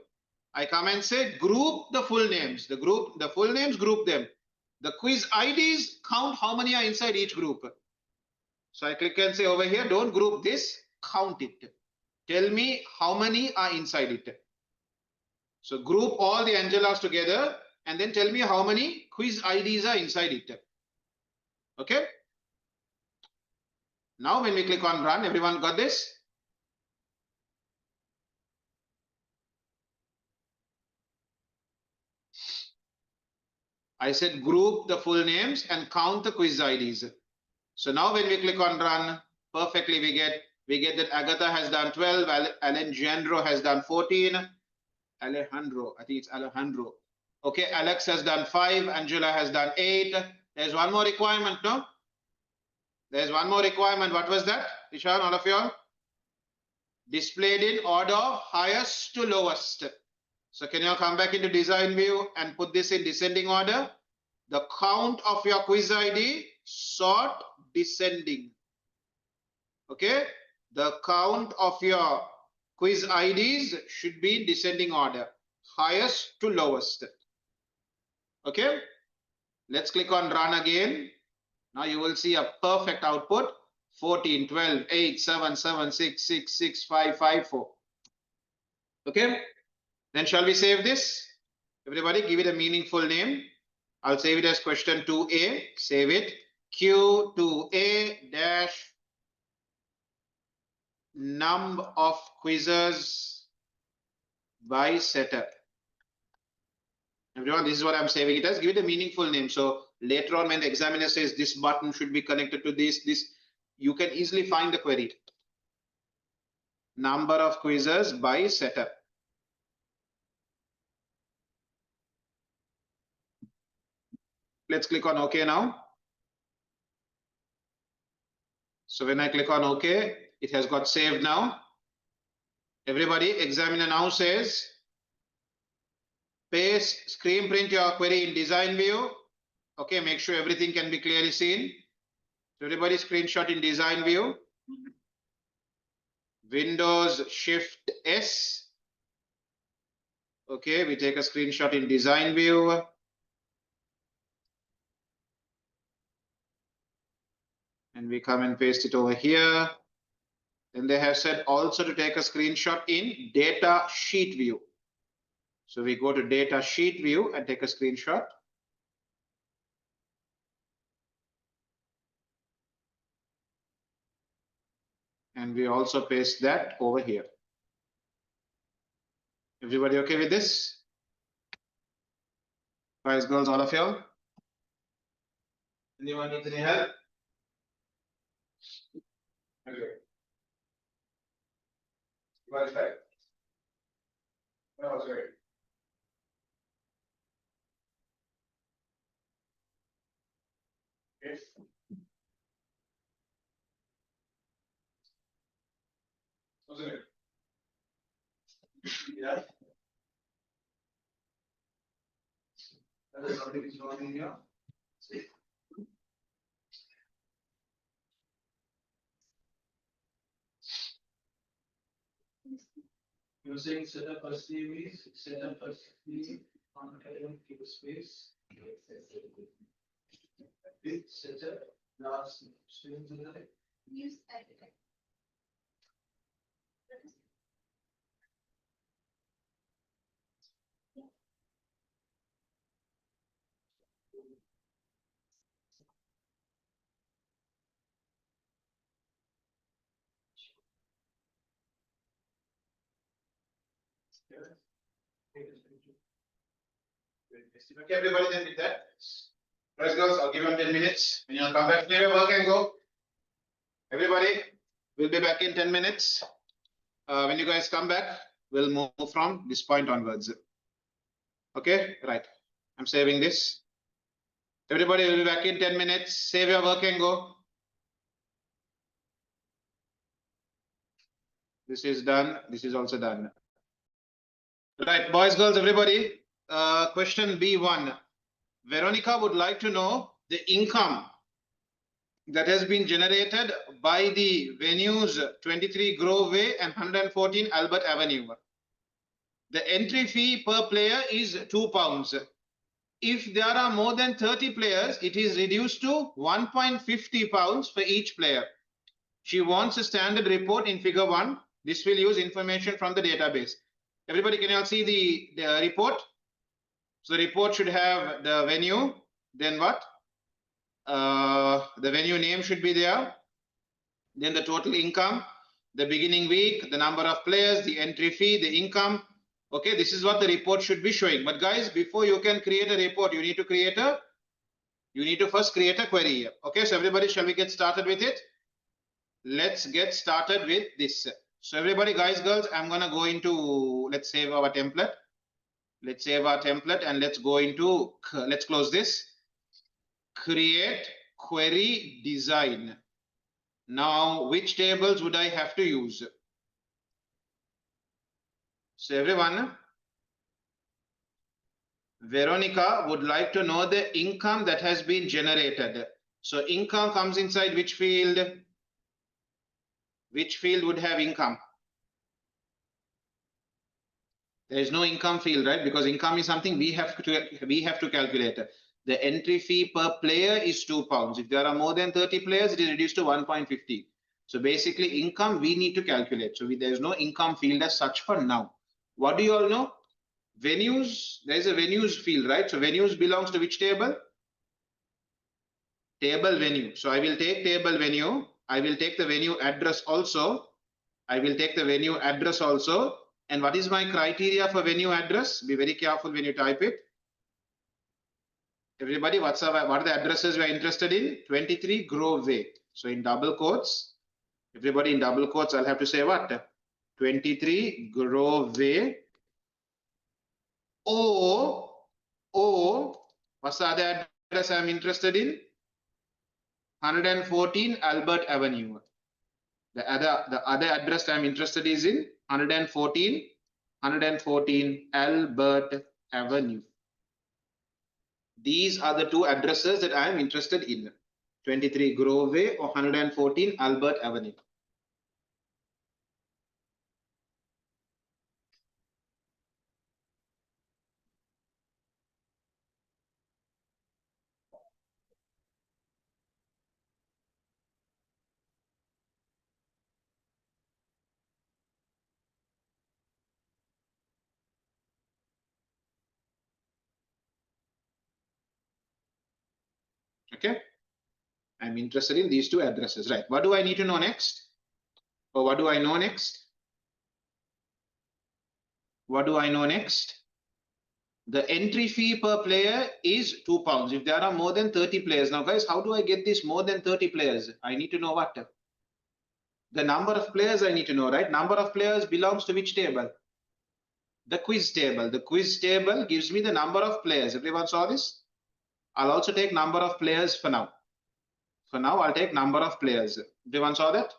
I come and say group the full names. The full names, group them. The quiz IDs, count how many are inside each group. So I click and say over here, don't group this, count it. Tell me how many are inside it. So group all the Angelas together and then tell me how many quiz IDs are inside it. Okay. Now when we click on run, everyone got this? I said group the full names and count the quiz IDs. So now when we click on run, perfectly we get that Agatha has done 12, Alejandro has done 14, Alejandro, I think it's Alejandro. Okay, Alex has done 5, Angela has done 8. There's one more requirement, no? There's one more requirement. What was that? Ishan, all of you all? Displayed in order highest to lowest. So can you come back into design view and put this in descending order? The count of your quiz ID, sort descending. Okay, the count of your quiz IDs should be in descending order, highest to lowest. Okay, let's click on run again. Now you will see a perfect output: 14, 12, 8, 7, 7, 6, 6, 6, 5, 5, 4. Okay, then shall we save this? Everybody give it a meaningful name. I'll save it as question 2A. Save it. Q2A dash num of quizzes by setter. Everyone, this is what I'm saving it as. Give it a meaningful name. So later on, when the examiner says this button should be connected to this, you can easily find the query. Number of quizzes by setter. Let's click on OK now. So when I click on OK, it has got saved now. Everybody, examiner now says, paste, screen print your query in design view. Okay, make sure everything can be clearly seen. So everybody screenshot in design view. Windows Shift S. Okay, we take a screenshot in design view. And we come and paste it over here. Then they have said also to take a screenshot in data sheet view. So we go to data sheet view and take a screenshot. And we also paste that over here. Everybody okay with this? Guys, girls, all of you? Anyone need any help? Okay. What's that? Oh, sorry. Yes. What's it? Yeah. That is already shown in here. See. Using setup as CV, setup as CV on academic space. With setup last students in the use Edexcel. Okay, everybody then with that. Guys, girls, I'll give you 10 minutes. When you'll come back, clear your work and go. Everybody, we'll be back in 10 minutes. When you guys come back, we'll move from this point onwards. Okay, right. I'm saving this. Everybody will be back in 10 minutes. Save your work and go. This is done. This is also done. Right, boys, girls, everybody. Question B1. Veronica would like to know the income that has been generated by the venues 23 Grove Way and 114 Albert Avenue. The entry fee per player is £2. If there are more than 30 players, it is reduced to £1.50 for each player. She wants a standard report in figure 1. This will use information from the database. Everybody, can you all see the report? So the report should have the venue, then what? The venue name should be there. Then the total income, the beginning week, the number of players, the entry fee, the income. Okay, this is what the report should be showing. But guys, before you can create a report, you need to first create a query here. Okay, so everybody, shall we get started with it? Let's get started with this. So everybody, guys, girls, I'm gonna go into, let's save our template. Let's save our template and let's go into, let's close this. Create query design. Now, which tables would I have to use? So everyone, Veronica would like to know the income that has been generated. So income comes inside which field? Which field would have income? There is no income field, right? Because income is something we have to calculate. The entry fee per player is £2. If there are more than 30 players, it is reduced to 1.50. So basically income we need to calculate. So there is no income field as such for now. What do you all know? Venues, there is a venues field, right? So venues belongs to which table? Table venue. So I will take table venue. I will take the venue address also. I will take the venue address also. And what is my criteria for venue address? Be very careful when you type it. Everybody, what are the addresses we are interested in? 23 Grove Way. So in double quotes, everybody in double quotes, I'll have to say what? 23 Grove Way. Or what's the other address I'm interested in? 114 Albert Avenue. The other address I'm interested is in 114 Albert Avenue. These are the two addresses that I am interested in. 23 Grove Way or 114 Albert Avenue. Okay. I'm interested in these two addresses, right? What do I need to know next? Or what do I know next? What do I know next? The entry fee per player is £2. If there are more than 30 players. Now, guys, how do I get this more than 30 players? I need to know what? The number of players I need to know, right? Number of players belongs to which table? The quiz table. The quiz table gives me the number of players. Everyone saw this? I'll also take number of players for now. For now, I'll take number of players. Everyone saw that?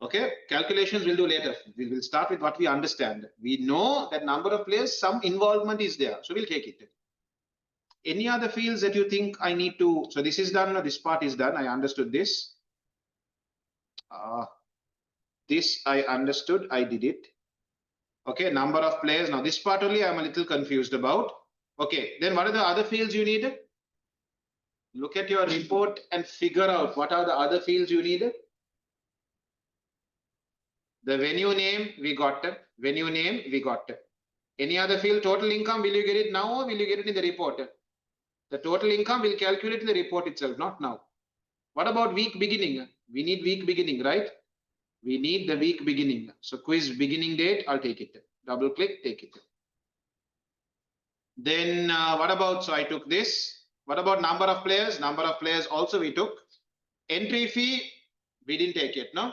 Okay, calculations we'll do later. We will start with what we understand. We know that number of players, some involvement is there. So we'll take it. Any other fields that you think I need to, so this is done, this part is done. I understood this. This I understood, I did it. Okay, number of players. Now this part only I'm a little confused about. Okay, then what are the other fields you need? Look at your report and figure out what are the other fields you need. The venue name, we got it. Venue name, we got it. Any other field, total income, will you get it now or will you get it in the report? The total income will calculate in the report itself, not now. What about week beginning? We need week beginning, right? We need the week beginning. So quiz beginning date, I'll take it. Double click, take it. Then what about, so I took this. What about number of players? Number of players also we took. Entry fee, we didn't take it, no?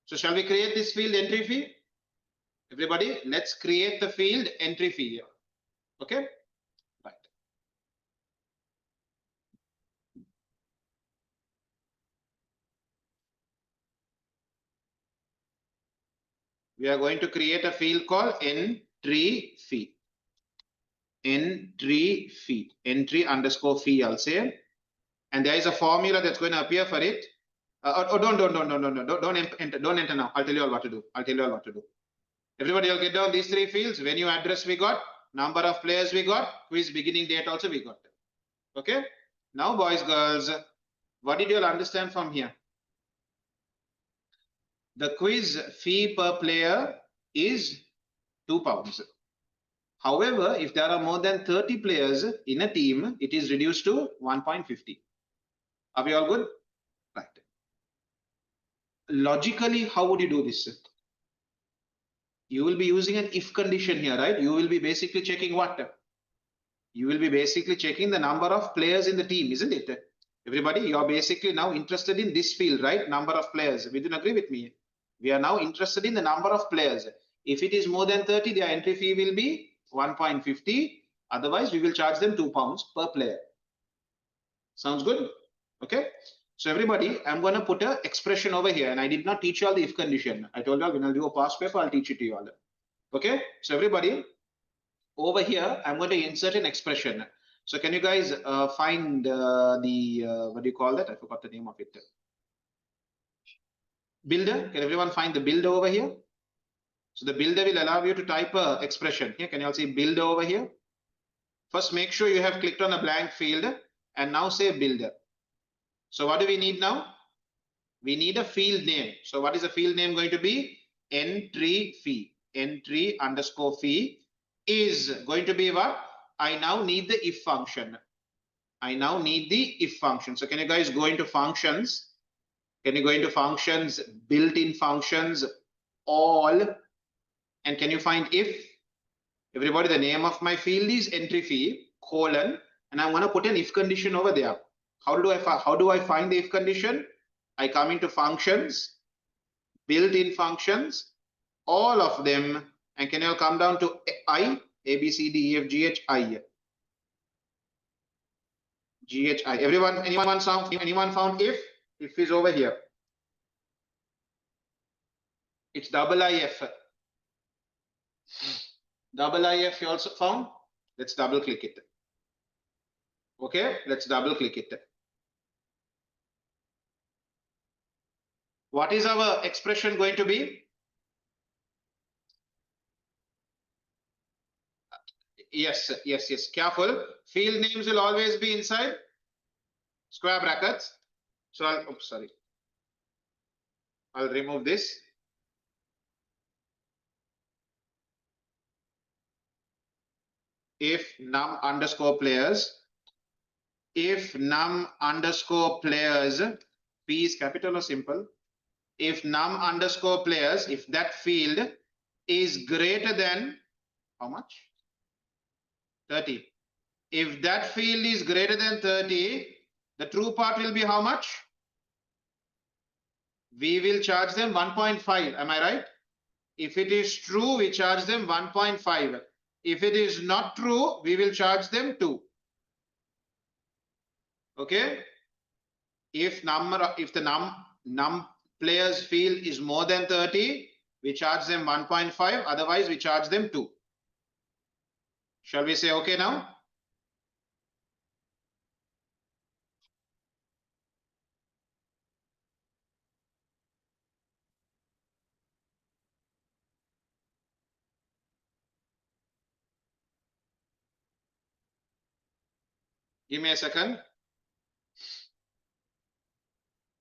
So shall we create this field entry fee? Everybody, let's create the field entry fee here. Okay, right. We are going to create a field called entry fee. Entry fee, entry underscore fee, I'll say. And there is a formula that's going to appear for it. Don't enter now. I'll tell you all what to do. I'll tell you all what to do. Everybody, I'll get down these three fields. Venue address we got, number of players we got, quiz beginning date also we got. Okay. Now, boys, girls, what did you all understand from here? The quiz fee per player is £2. However, if there are more than 30 players in a team, it is reduced to 1.50. Are we all good? Right. Logically, how would you do this? You will be using an if condition here, right? You will be basically checking what? You will be basically checking the number of players in the team, isn't it? Everybody, you are basically now interested in this field, right? Number of players. We didn't agree with me. We are now interested in the number of players. If it is more than 30, their entry fee will be 1.50. Otherwise, we will charge them £2 per player. Sounds good? Okay. So everybody, I'm going to put an expression over here, and I did not teach you all the if condition. I told you all when I'll do a past paper, I'll teach it to you all. Okay. So everybody, over here, I'm going to insert an expression. So can you guys find the, what do you call that? I forgot the name of it. Builder. Can everyone find the builder over here? So the builder will allow you to type a expression. Here, can you all see builder over here? First, make sure you have clicked on a blank field and now say builder. So what do we need now? We need a field name. So what is the field name going to be? Entry fee. Entry underscore fee is going to be what? I now need the if function. I now need the if function. So can you guys go into functions? Can you go into functions, built-in functions, all, and can you find if? Everybody, the name of my field is entry fee, colon, and I'm going to put an if condition over there. How do I find the if condition? I come into functions, built-in functions, all of them, and can you all come down to I, A, B, C, D, E, F, G, H, I. G, H, I. Anyone found if? If is over here. It's double IF. Double IF you also found. Let's double click it. Okay, let's double click it. What is our expression going to be? Yes. Careful. Field names will always be inside square brackets. So I'll remove this. If num underscore players, P is capital or simple? If num underscore players, if that field is greater than how much? 30. If that field is greater than 30, the true part will be how much? We will charge them 1.5. Am I right? If it is true, we charge them 1.5. If it is not true, we will charge them 2. Okay. If the num players field is more than 30, we charge them 1.5. Otherwise, we charge them 2. Shall we say okay now? Give me a second.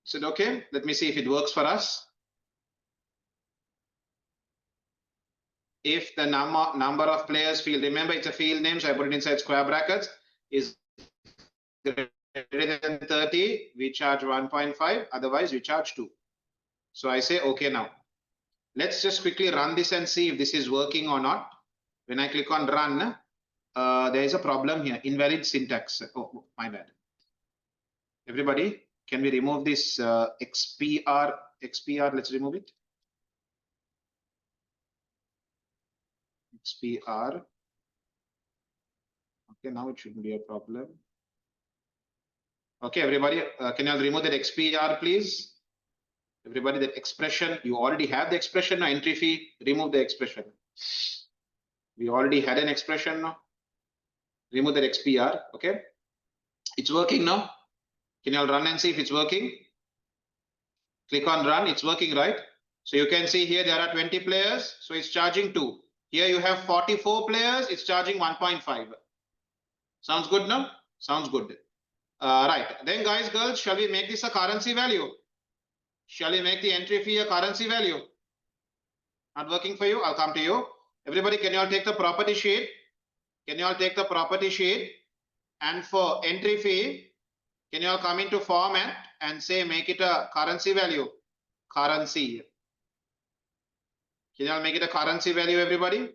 Is it okay? Let me see if it works for us. If the number of players field, remember it's a field name, so I put it inside square brackets, is greater than 30, we charge 1.5, otherwise we charge 2. So I say okay now. Let's just quickly run this and see if this is working or not. When I click on run, there is a problem here, invalid syntax. Oh, my bad. Everybody, can we remove this XPR? Let's remove it. XPR. Okay, now it shouldn't be a problem. Okay, everybody, can you all remove that XPR, please? Everybody, that expression, you already have the expression now, entry fee, remove the expression. We already had an expression now. Remove that XPR, okay? It's working now. Can you all run and see if it's working? Click on run, it's working, right? So you can see here there are 20 players, so it's charging 2. Here you have 44 players, it's charging 1.5. Sounds good now? Sounds good. Right, then guys, girls, shall we make this a currency value? Shall we make the entry fee a currency value? Not working for you? I'll come to you. Everybody, can you all take the property sheet? Can you all take the property sheet? And for entry fee, can you all come into format and say make it a currency value? Currency. Can you all make it a currency value, everybody?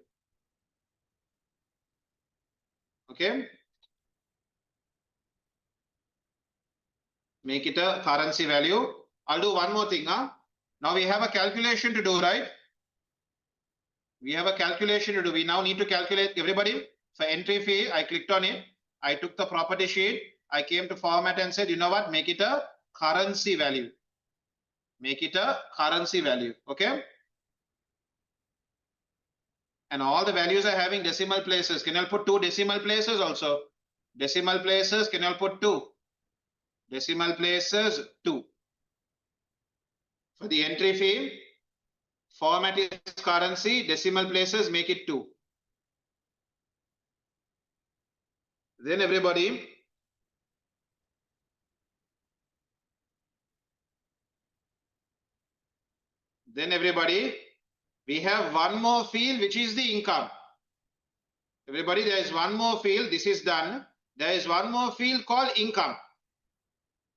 Okay. Make it a currency value. I'll do one more thing. Now we have a calculation to do, right? We have a calculation to do. We now need to calculate, everybody. For entry fee, I clicked on it. I took the property sheet. I came to format and said, you know what? Make it a currency value. Make it a currency value. Okay. And all the values are having decimal places. Can you all put 2 decimal places also? Decimal places, can you all put 2? Decimal places 2. For the entry fee, format is currency, decimal places make it 2. Then everybody, we have one more field, which is the income. Everybody, there is one more field. This is done. There is one more field called income.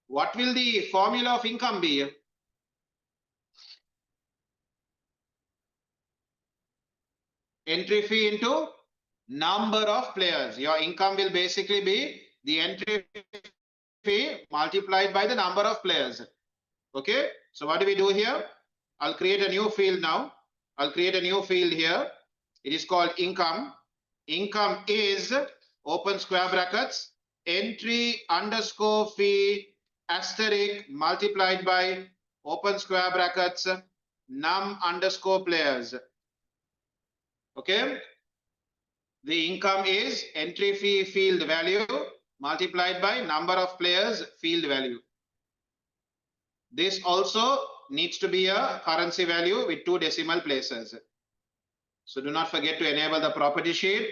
What will the formula of income be? Entry fee into number of players. Your income will basically be the entry fee multiplied by the number of players. Okay. So what do we do here? I'll create a new field now. I'll create a new field here. It is called income. Income is open square brackets entry underscore fee asterisk multiplied by open square brackets num underscore players. Okay. The income is entry fee field value multiplied by number of players field value. This also needs to be a currency value with 2 decimal places. So do not forget to enable the property sheet.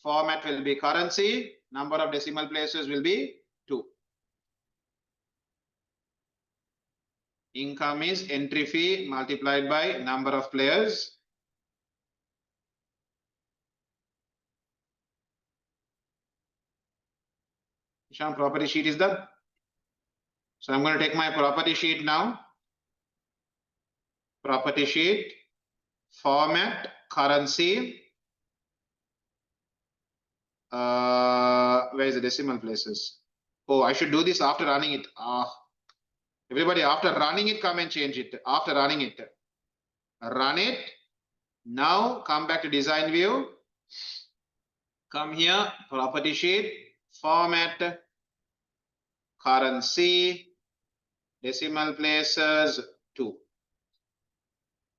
Format will be currency. Number of decimal places will be 2. Income is entry fee multiplied by number of players. Ishan, property sheet is done. So I'm going to take my property sheet now. Property sheet, format, currency. Where is the decimal places? Oh, I should do this after running it. Everybody, after running it, come and change it. After running it, run it. Now come back to design view. Come here, property sheet, format, currency, decimal places 2.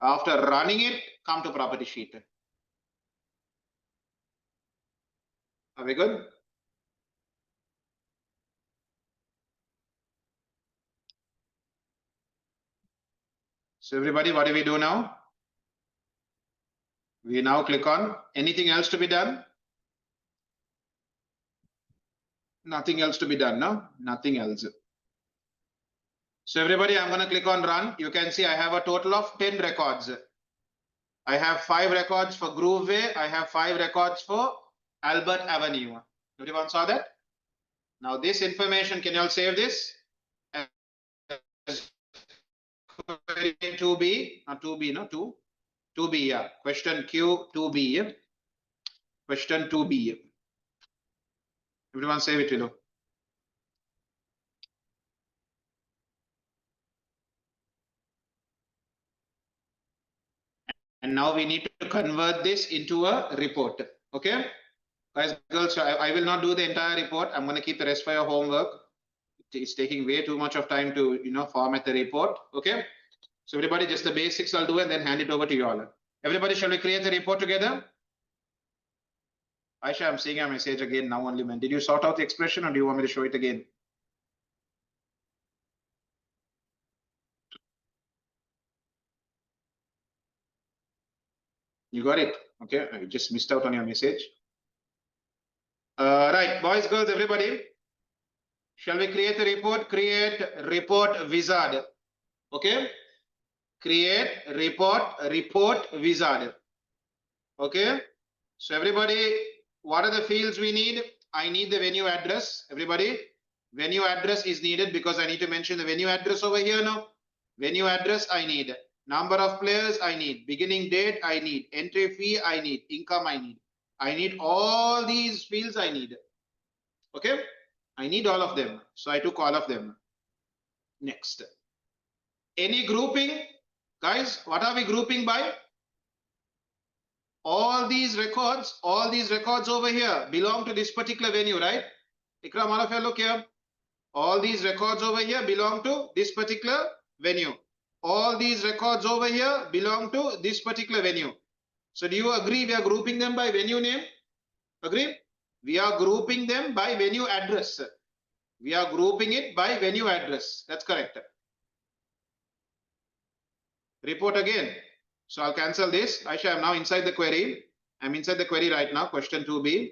After running it, come to property sheet. Are we good? So everybody, what do we do now? We now click on anything else to be done? Nothing else to be done, no? Nothing else. So everybody, I'm going to click on run. You can see I have a total of 10 records. I have 5 records for Grooveway. I have 5 records for Albert Avenue. Everyone saw that? Now this information, can you all save this? 2B, not 2B, no, 2B, yeah. Question Q, 2B. Question 2B. Everyone save it below. And now we need to convert this into a report. Okay, guys, girls, I will not do the entire report. I'm going to keep the rest for your homework. It's taking way too much of time to, format the report. Okay, so everybody, just the basics I'll do and then hand it over to you all. Everybody, shall we create the report together? Aisha, I'm seeing your message again now only, man. Did you sort out the expression or do you want me to show it again? You got it? Okay, I just missed out on your message. Right, boys, girls, everybody. Shall we create a report? Create report wizard. Okay. Create report wizard. Okay. So everybody, what are the fields we need? I need the venue address. Everybody, venue address is needed because I need to mention the venue address over here now. Venue address I need. Number of players I need. Beginning date I need. Entry fee I need. Income I need. I need all these fields I need. Okay. I need all of them. So I took all of them. Next. Any grouping? Guys, what are we grouping by? All these records over here belong to this particular venue, right? Ikram, all of you look here. All these records over here belong to this particular venue. All these records over here belong to this particular venue. So do you agree we are grouping them by venue name? Agree? We are grouping them by venue address. We are grouping it by venue address. That's correct. Report again. So I'll cancel this. Aisha, I'm now inside the query. I'm inside the query right now. Question 2B.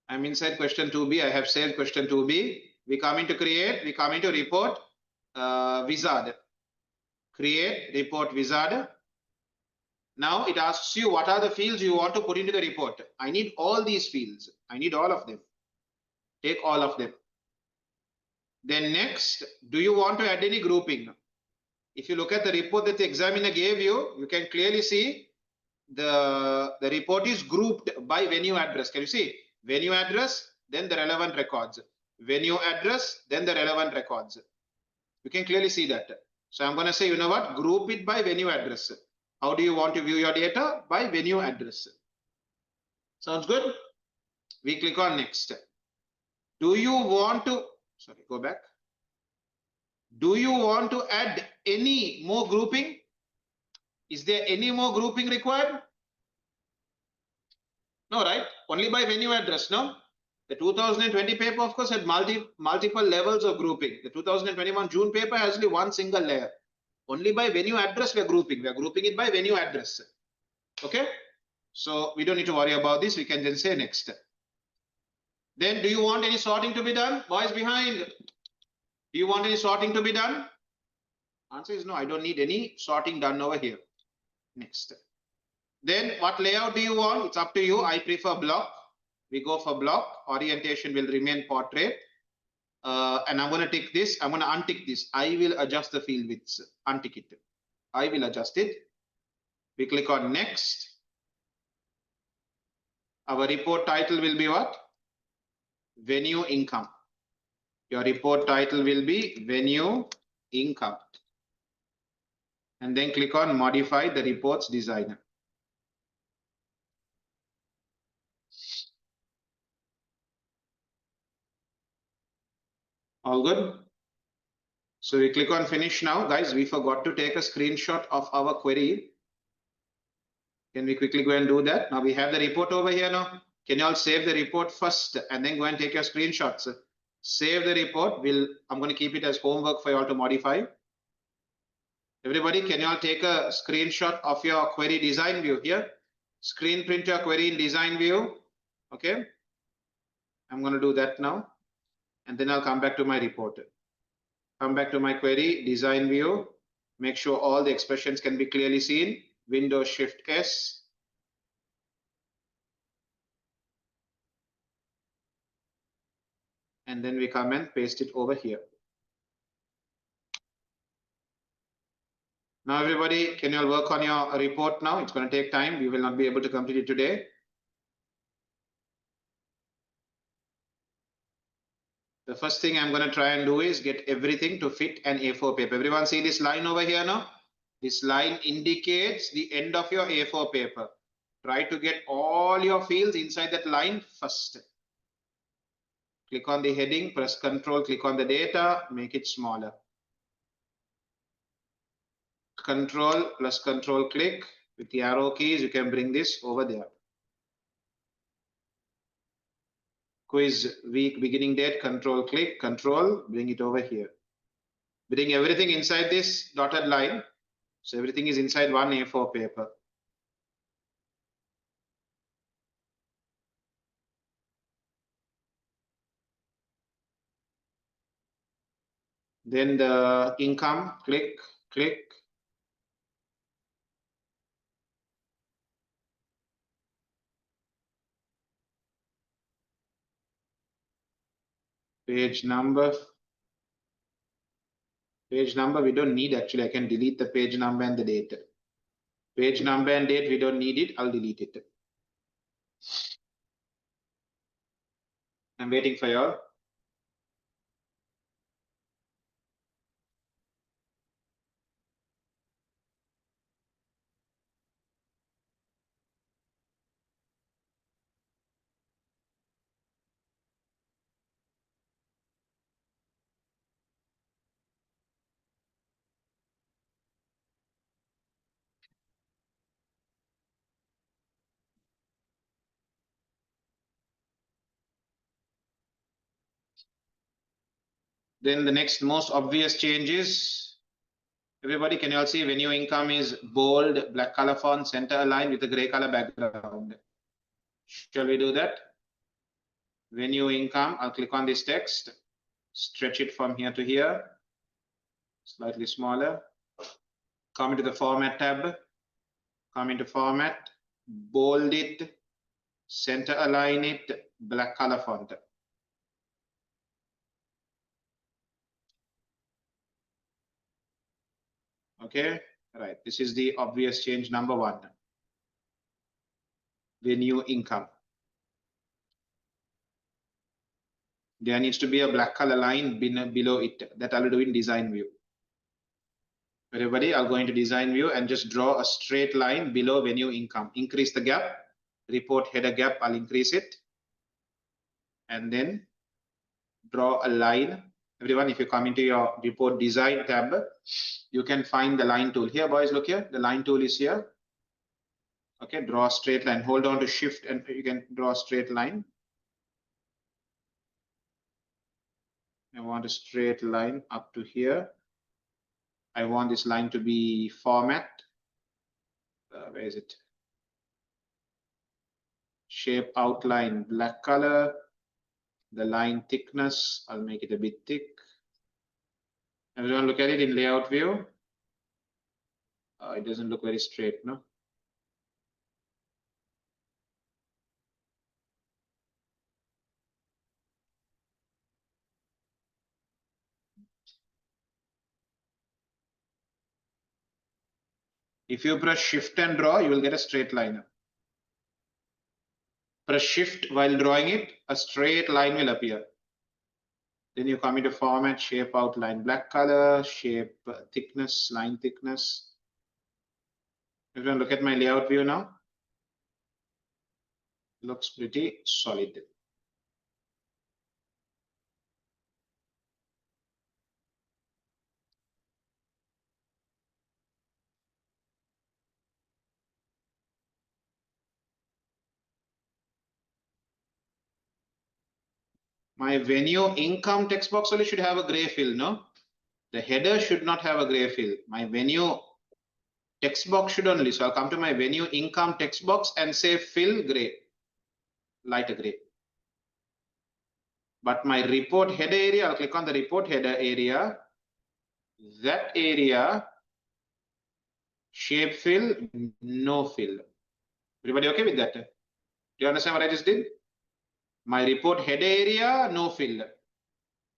I'm inside question 2B. I have saved question 2B. We come into create. We come into report wizard. Create report wizard. Now it asks you what are the fields you want to put into the report. I need all these fields. I need all of them. Take all of them. Then next, do you want to add any grouping? If you look at the report that the examiner gave you, you can clearly see the report is grouped by venue address. Can you see? Venue address, then the relevant records. Venue address, then the relevant records. You can clearly see that. So I'm going to say, you know what? Group it by venue address. How do you want to view your data? By venue address. Sounds good? We click on next. Do you want to, sorry, go back. Do you want to add any more grouping? Is there any more grouping required? No, right? Only by venue address, no? The 2020 paper, of course, had multiple levels of grouping. The 2021 June paper has only one single layer. Only by venue address we are grouping. We are grouping it by venue address. Okay? So we don't need to worry about this. We can then say next. Then do you want any sorting to be done? Boys behind. Do you want any sorting to be done? Answer is no, I don't need any sorting done over here. Next. Then what layout do you want? It's up to you. I prefer block. We go for block. Orientation will remain portrait. And I'm going to tick this. I'm going to untick this. I will adjust the field widths. Untick it. I will adjust it. We click on next. Our report title will be what? Venue income. Your report title will be venue income. And then click on modify the reports designer. All good? So we click on finish now. Guys, we forgot to take a screenshot of our query. Can we quickly go and do that? Now we have the report over here now. Can you all save the report first and then go and take your screenshots? Save the report. I'm going to keep it as homework for you all to modify. Everybody, can you all take a screenshot of your query design view here? Screen print your query in design view. Okay. I'm going to do that now. And then I'll come back to my report. Come back to my query design view. Make sure all the expressions can be clearly seen. Windows Shift S. And then we come and paste it over here. Now everybody, can you all work on your report now? It's going to take time. We will not be able to complete it today. The first thing I'm going to try and do is get everything to fit an A4 paper. Everyone see this line over here now? This line indicates the end of your A4 paper. Try to get all your fields inside that line first. Click on the heading, press Control, click on the data, make it smaller. Control plus Control click. With the arrow keys, you can bring this over there. Quiz week beginning date, Control click, Control, bring it over here. Bring everything inside this dotted line. So everything is inside one A4 paper. Then the income, click, click. Page number. Page number we don't need actually. I can delete the page number and the date. Page number and date we don't need it. I'll delete it. I'm waiting for y'all. Then the next most obvious change is, everybody, can you all see venue income is bold, black color font, center aligned with a gray color background. Shall we do that? Venue income, I'll click on this text, stretch it from here to here, slightly smaller. Come into the format tab, come into format, bold it, center align it, black color font. Okay, right. This is the obvious change number one. Venue income. There needs to be a black color line below it. That I'll do in design view. Everybody, I'll go into design view and just draw a straight line below venue income. Increase the gap. Report header gap, I'll increase it. And then draw a line Everyone, if you come into your report design tab, you can find the line tool here. Boys, look here. The line tool is here. Okay, draw a straight line. Hold on to shift and you can draw a straight line. I want a straight line up to here. I want this line to be format. Where is it? Shape outline, black color. The line thickness, I'll make it a bit thick. Everyone look at it in layout view. It doesn't look very straight, no? If you press shift and draw, you will get a straight line. Press shift while drawing it, a straight line will appear. Then you come into format, shape outline, black color, shape thickness, line thickness. Everyone look at my layout view now. Looks pretty solid. My venue income text box only should have a gray fill, no? The header should not have a gray fill. My venue text box should only. So I'll come to my venue income text box and say fill gray, lighter gray. But my report header area, I'll click on the report header area. That area, shape fill, no fill. Everybody okay with that? Do you understand what I just did? My report header area, no fill.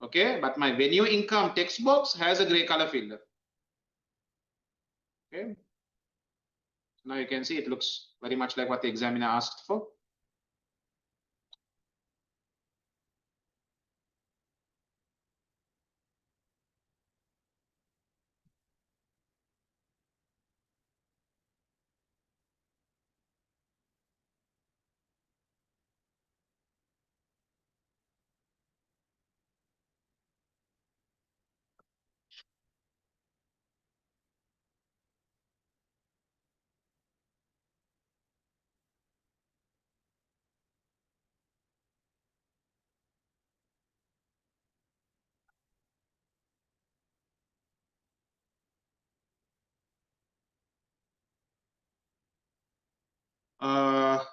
Okay, but my venue income text box has a gray color fill. Okay. Now you can see it looks very much like what the examiner asked for.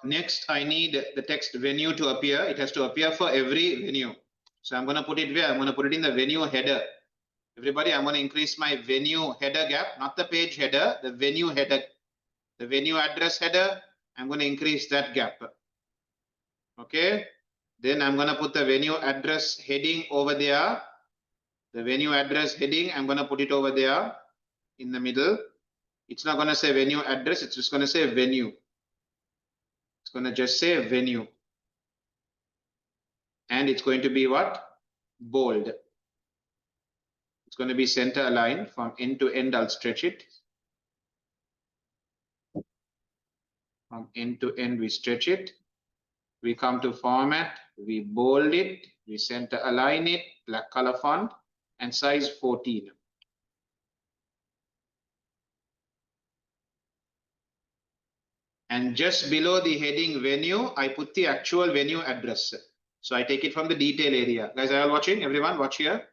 Next, I need the text venue to appear. It has to appear for every venue. So I'm going to put it where? I'm going to put it in the venue header. Everybody, I'm going to increase my venue header gap, not the page header, the venue header, the venue address header. I'm going to increase that gap. Okay. Then I'm going to put the venue address heading over there. The venue address heading, I'm going to put it over there in the middle. It's not going to say venue address. It's just going to say venue. It's going to just say venue. And it's going to be what? Bold. It's going to be center aligned from end to end. I'll stretch it. From end to end, we stretch it. We come to format. We bold it. We center align it. Black color font and size 14. And just below the heading venue, I put the actual venue address. So I take it from the detail area. Guys, are you all watching? Everyone, watch here.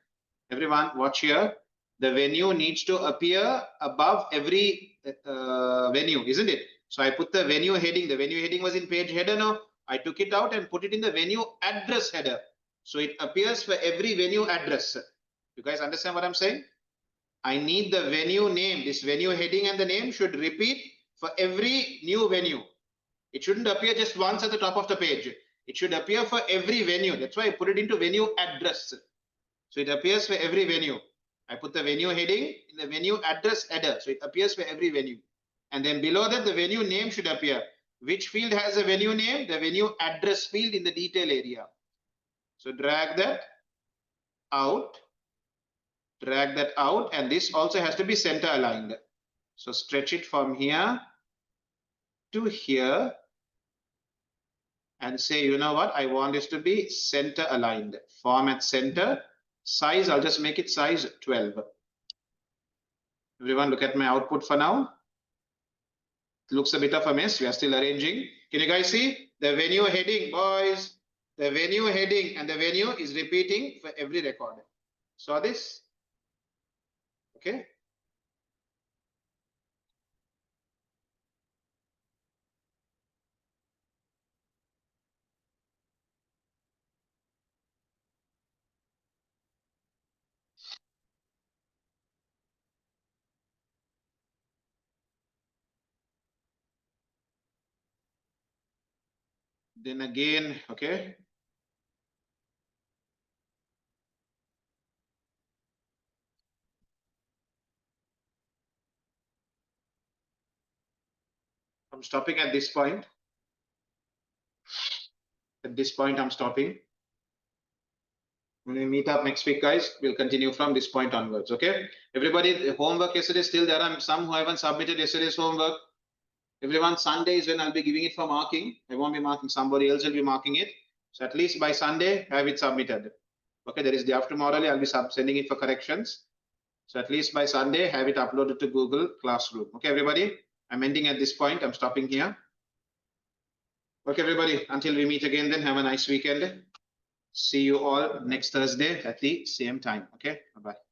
Everyone, watch here. The venue needs to appear above every venue, isn't it? So I put the venue heading. The venue heading was in page header now. I took it out and put it in the venue address header. So it appears for every venue address. You guys understand what I'm saying? I need the venue name. This venue heading and the name should repeat for every new venue. It shouldn't appear just once at the top of the page. It should appear for every venue. That's why I put it into venue address. So it appears for every venue. I put the venue heading in the venue address header. So it appears for every venue. And then below that, the venue name should appear. Which field has a venue name? The venue address field in the detail area. So drag that out. Drag that out. And this also has to be center aligned. So stretch it from here to here. And say, you know what? I want this to be center aligned. Format center. Size, I'll just make it size 12. Everyone look at my output for now. It looks a bit of a mess. We are still arranging. Can you guys see the venue heading, boys? The venue heading and the venue is repeating for every record. Saw this? Okay. Then again, okay. I'm stopping at this point. At this point, I'm stopping. When we meet up next week, guys, we'll continue from this point onwards. Okay. Everybody, the homework yesterday still there are some who haven't submitted yesterday's homework. Everyone, Sunday is when I'll be giving it for marking. I won't be marking, somebody else will be marking it. So at least by Sunday, have it submitted. Okay, there is day after tomorrow, I'll be sending it for corrections. So at least by Sunday, have it uploaded to Google Classroom. Okay, everybody, I'm ending at this point. I'm stopping here. Okay, everybody, until we meet again, then have a nice weekend. See you all next Thursday at the same time. Okay, bye-bye.